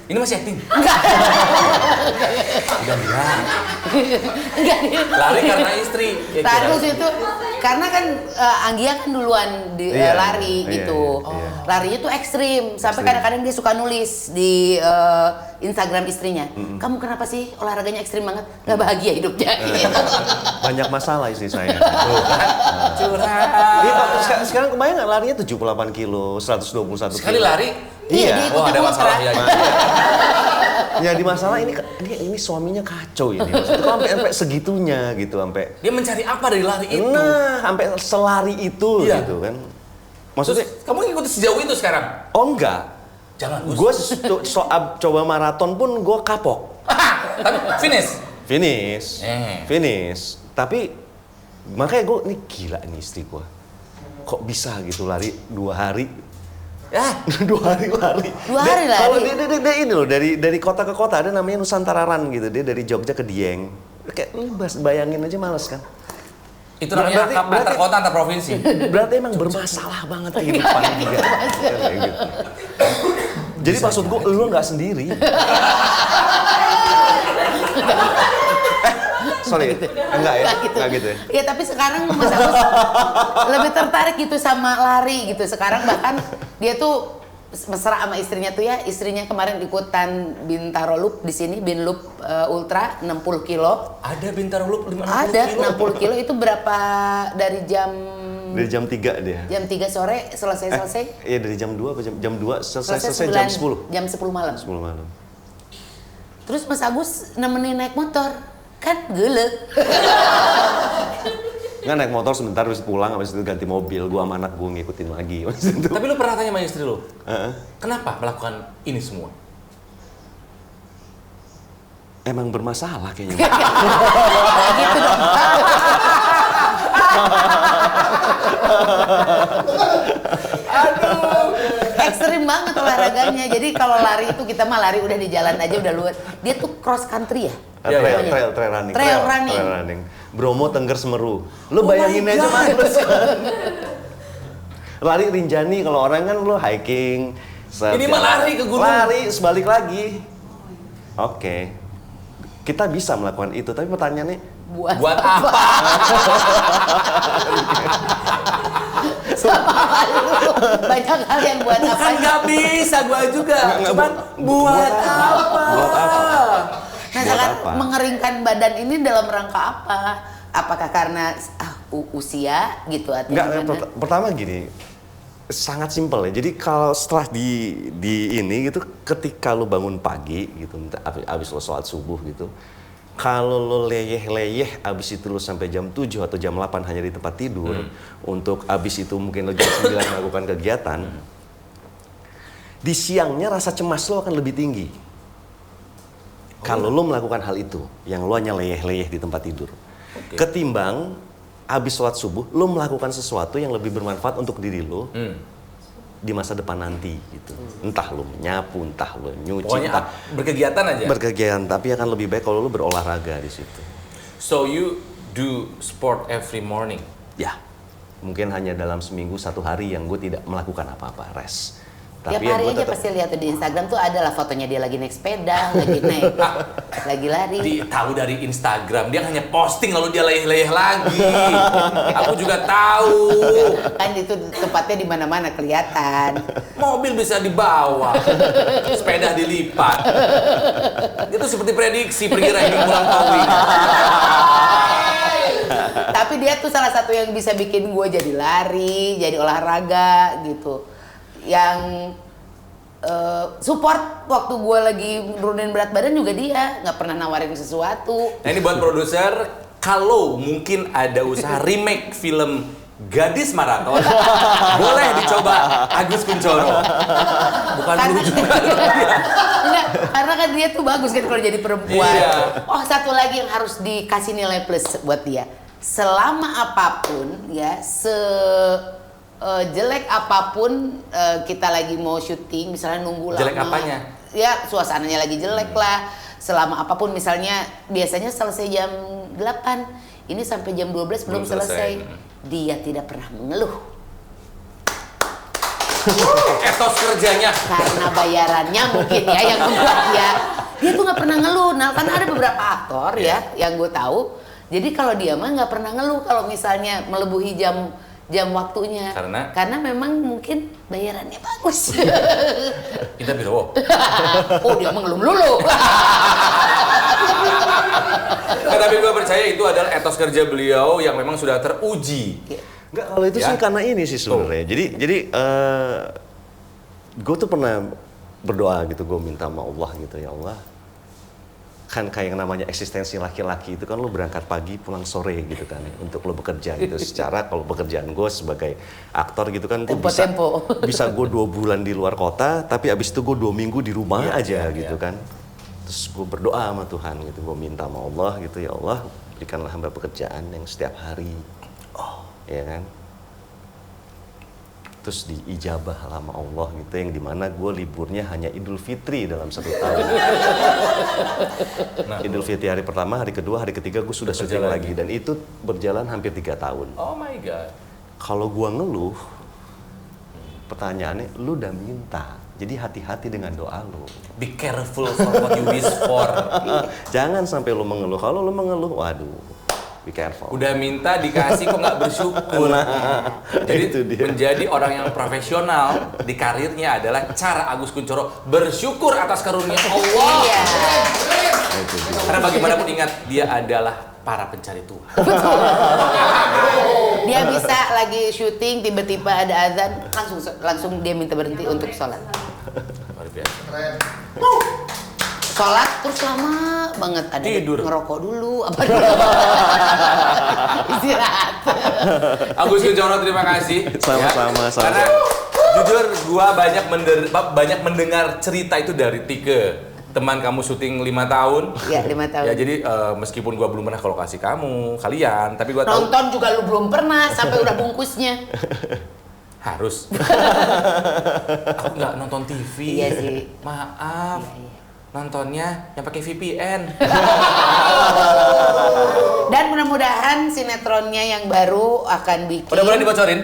C: Ini masih acting?
B: Enggak. Enggak.
C: Lari karena istri. Ya,
B: Terus itu karena kan Anggia kan duluan di
D: Iya,
B: lari
D: iya,
B: gitu.
D: iya, iya.
B: Larinya tuh ekstrim sampai
D: Ekstrim.
B: kadang-kadang dia suka nulis di Instagram istrinya. Kamu kenapa sih olahraganya ekstrim banget? Nggak bahagia hidupnya. Gitu.
D: Banyak masalah istri saya.
C: curhat.
D: Iya, sekarang kebayang nggak larinya 78 kilo, 121
C: Sekali
D: kilo.
C: lari?
B: Iya,
D: Iya.
B: dia
C: Oh,
B: ikutin
C: ada
B: ultra.
C: masalah ya.
D: Ya di masalah ini suaminya kacau ini. Maksudnya kok sampai segitunya gitu, sampai
C: Dia mencari apa dari lari itu?
D: nah, sampai selari itu
C: Iya.
D: gitu kan.
C: Terus,
D: Maksudnya
C: kamu ngikutin sejauh itu sekarang?
D: oh enggak.
C: Jangan, Gus.
D: Gue soal coba maraton pun gue kapok.
C: Tapi finish?
D: Finish. Tapi makanya gue ini gila nih istri gue. Kok bisa gitu lari 2 hari?
C: Ya.
D: 2 hari lari.
B: 2 hari lari?
D: Kalau dia ini loh dari kota ke kota, ada namanya Nusantara Run gitu. Dia dari Jogja ke Dieng. Kayak bayangin aja males kan.
C: Itu namanya antar kota, antar provinsi.
D: Berarti emang bermasalah banget kehidupan dia. Kayak gitu. Jadi maksud gue, lu nggak sendiri. Sorry, enggak ya? Enggak gitu ya?
B: Ya tapi sekarang Mas Agus lebih tertarik gitu sama lari gitu. Sekarang bahkan dia tuh mesra sama istrinya tuh ya. Istrinya kemarin ikutan Bintaro Loop di sini, Bin Loop Ultra 60 kilo.
C: Ada Bintaro Loop 50
B: Ada
C: kilo.
B: 60 kilo itu berapa dari jam
D: Dari jam 3 dia.
B: jam 3 sore selesai?
D: Iya dari jam 2 apa jam 2 selesai
B: 9,
D: jam 10.
B: Jam 10 malam.
D: 10 malam.
B: Terus Mas Agus nemenin naik motor. Kan gelek.
D: Nggak naik motor sebentar habis pulang, habis itu ganti mobil, gua sama anak gua ngikutin lagi. Habis itu.
C: Tapi lu pernah tanya sama istri lu,
D: Heeh.
C: kenapa melakukan ini semua?
D: Emang bermasalah kayaknya.
B: Gitu dong. Ekstrim banget olahraganya. Jadi kalau lari itu kita mah lari udah di jalan aja udah luar. Dia tuh cross country ya?
C: Iya, iya.
D: Trail running.
B: Trail running.
D: Trail running. Bromo, Tengger, Semeru. Lu bayangin aja males kan. Lari Rinjani, kalau orang kan lu hiking.
C: Ini mah lari ke gunung.
D: Lari, sebalik lagi. Oke. Kita bisa melakukan itu, tapi pertanyaannya
B: Buat apa? Sama lu, banyak hal yang buat apa?
C: Kan nggak bisa gua juga. Cuman buat apa?
D: Buat apa?
B: Nah,
D: Buat
B: sangat
D: apa?
B: mengeringkan badan ini dalam rangka apa? Apakah karena usia gitu atau
D: Enggak,
B: gimana?
D: pertama gini, sangat simpel ya. Jadi kalau setelah di ini gitu, ketika lu bangun pagi gitu, abis lo sholat subuh gitu, kalau lo leyeh-leyeh abis itu lo sampai jam 7 atau jam 8 hanya di tempat tidur, untuk abis itu mungkin lo jam 9 melakukan kegiatan, di siangnya rasa cemas lo akan lebih tinggi. Kalau lo melakukan hal itu, yang lo hanya leyeh-leyeh di tempat tidur. Ketimbang habis sholat subuh, lo melakukan sesuatu yang lebih bermanfaat untuk diri lo di masa depan nanti gitu. Entah lo menyapu, entah lo nyuci,
C: Pokoknya
D: entah
C: berkegiatan aja.
D: berkegiatan. Tapi akan lebih baik kalau lo berolahraga di situ.
C: So you do sport every morning.
D: Ya, mungkin hanya dalam seminggu 1 hari yang gue tidak melakukan apa-apa, rest.
B: Tiap
D: ya
B: hari
D: gue
B: aja
D: tetap-
B: pasti lihat tuh di Instagram tuh adalah fotonya dia lagi naik sepeda, lagi naik, lagi lari.
C: Dia tahu dari Instagram, dia hanya posting lalu dia leyeh-leyeh lagi. Aku juga tahu.
B: Kan itu tempatnya di mana-mana kelihatan.
C: Mobil bisa dibawa, sepeda dilipat. Itu seperti prediksi pergi riding pulang towing.
B: Tapi dia tuh salah satu yang bisa bikin gue jadi lari, jadi olahraga gitu. Yang support waktu gue lagi nurunin berat badan juga dia, nggak pernah nawarin sesuatu.
C: Nah ini buat produser, kalau mungkin ada usaha remake film Gadis Maraton, boleh dicoba Agus Kuncoro. Bukan
B: Karena,
C: lu juga.
B: enggak, karena kan dia tuh bagus kan kalau jadi perempuan.
C: Iya.
B: Oh, satu lagi yang harus dikasih nilai plus buat dia. Selama apapun ya, jelek apapun kita lagi mau syuting, misalnya nunggu lama.
C: Jelek apanya?
B: Ya, suasananya lagi jelek lah. Selama apapun, misalnya biasanya selesai jam 8, ini sampai jam 12 belum selesai. Dia tidak pernah mengeluh.
C: Etos kerjanya.
B: Karena bayarannya mungkin ya yang membuat dia tuh nggak pernah ngeluh. Nah, kan ada beberapa aktor ya yang gue tahu. Jadi kalau dia mah nggak pernah ngeluh kalau misalnya melebihi jam waktunya. Karena memang mungkin bayarannya bagus.
C: Kita biro.
B: Oh, dia mengeluh melulu.
C: Nah, tapi gue percaya itu adalah etos kerja beliau yang memang sudah teruji.
D: Enggak, kalau itu
C: Ya.
D: sih karena ini sih sebenarnya. Jadi gue tuh pernah berdoa gitu, gue minta sama Allah gitu, ya Allah. Kan kayak yang namanya eksistensi laki-laki itu kan lo berangkat pagi pulang sore gitu kan untuk lo bekerja gitu. Secara kalau pekerjaan gue sebagai aktor gitu kan gue bisa gue 2 bulan di luar kota, tapi abis itu gue 2 minggu di rumah aja gitu kan. Terus gue berdoa sama Tuhan gitu, gue minta sama Allah gitu, ya Allah berikanlah hamba pekerjaan yang setiap hari, ya kan. Terus diijabah sama Allah gitu, yang dimana gue liburnya hanya Idul Fitri dalam 1 tahun. Idul Fitri hari pertama, hari kedua, hari ketiga gue sudah syuting lagi, dan itu berjalan hampir 3 tahun.
C: Oh my god.
D: Kalau gue ngeluh, pertanyaannya, lu udah minta, jadi hati-hati dengan doa lu.
C: Be careful for what you wish for.
D: Jangan sampai lu mengeluh. Kalau lu mengeluh, waduh, be careful.
C: Udah minta dikasih kok nggak bersyukur. Jadi
D: itu dia.
C: menjadi orang yang profesional di karirnya adalah cara Agus Kuncoro bersyukur atas karunia Allah.
B: Iya.
C: Karena bagaimanapun ingat dia adalah para pencari Tuhan.
B: Dia bisa lagi syuting tiba-tiba ada azan langsung dia minta berhenti untuk sholat.
C: Luar biasa.
B: Sholat terus lama banget, ada
C: Tidur.
B: ngerokok dulu apa dulu. Istirahat.
C: Agus Kuncoro, terima kasih.
D: Sama-sama, sama-sama.
C: Karena jujur gua banyak mendengar cerita itu dari Tike. Teman kamu syuting 5 tahun.
B: Ya, 5 tahun.
C: Ya jadi meskipun gua belum pernah ke lokasi kalian, tapi gua tahu
B: Nonton juga lu belum pernah sampai udah bungkusnya.
C: harus. Aku nggak nonton TV.
B: Iya sih.
C: Maaf.
B: Iya.
C: Nontonnya yang pakai VPN.
B: Dan mudah-mudahan sinetronnya yang baru akan bikin.
C: Udah boleh dibocorin?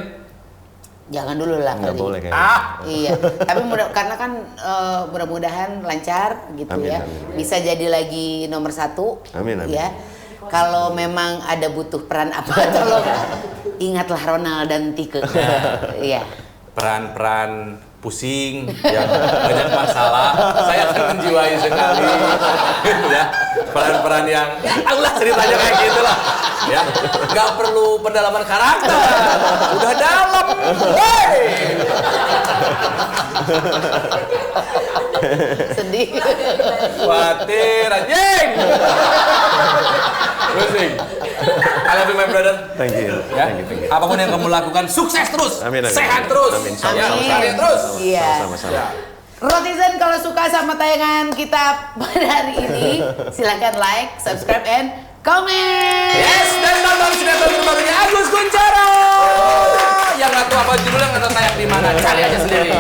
B: Jangan dulu lah
D: Nggak
B: kali.
D: boleh kayaknya.
B: Iya, tapi karena kan mudah-mudahan lancar gitu
D: Amin,
B: ya.
D: amin.
B: Bisa jadi lagi nomor 1.
D: Amin, amin.
B: Ya. Kalau memang ada butuh peran apa, tolong ingatlah Ronald dan Tike. Iya.
C: Peran-peran pusing, yang banyak masalah, saya akan menjiwai sekali. Ya, peran-peran yang, ya Allah ceritanya kayak gitulah. Ya, nggak perlu pendalaman karakter, udah dalam. Hey!
B: Sedih.
C: Khawatir, anjing. Pusing. I love you my brother.
D: Thank you.
C: Ya,
D: Thank you.
C: apapun yang kamu lakukan, sukses terus,
D: Amin, amin.
C: sehat terus,
D: Amin.
C: ya,
B: Amin.
C: sukses terus.
B: Iya.
D: Sama-sama.
B: Rotizen, kalau suka sama tayangan kita pada hari ini, silakan like, subscribe, and comment.
C: Yes, dan nonton sinetron terbarunya Agus Kuncoro. Yang nggak tahu apa judulnya, nggak tahu tayang di mana, cari aja sendiri.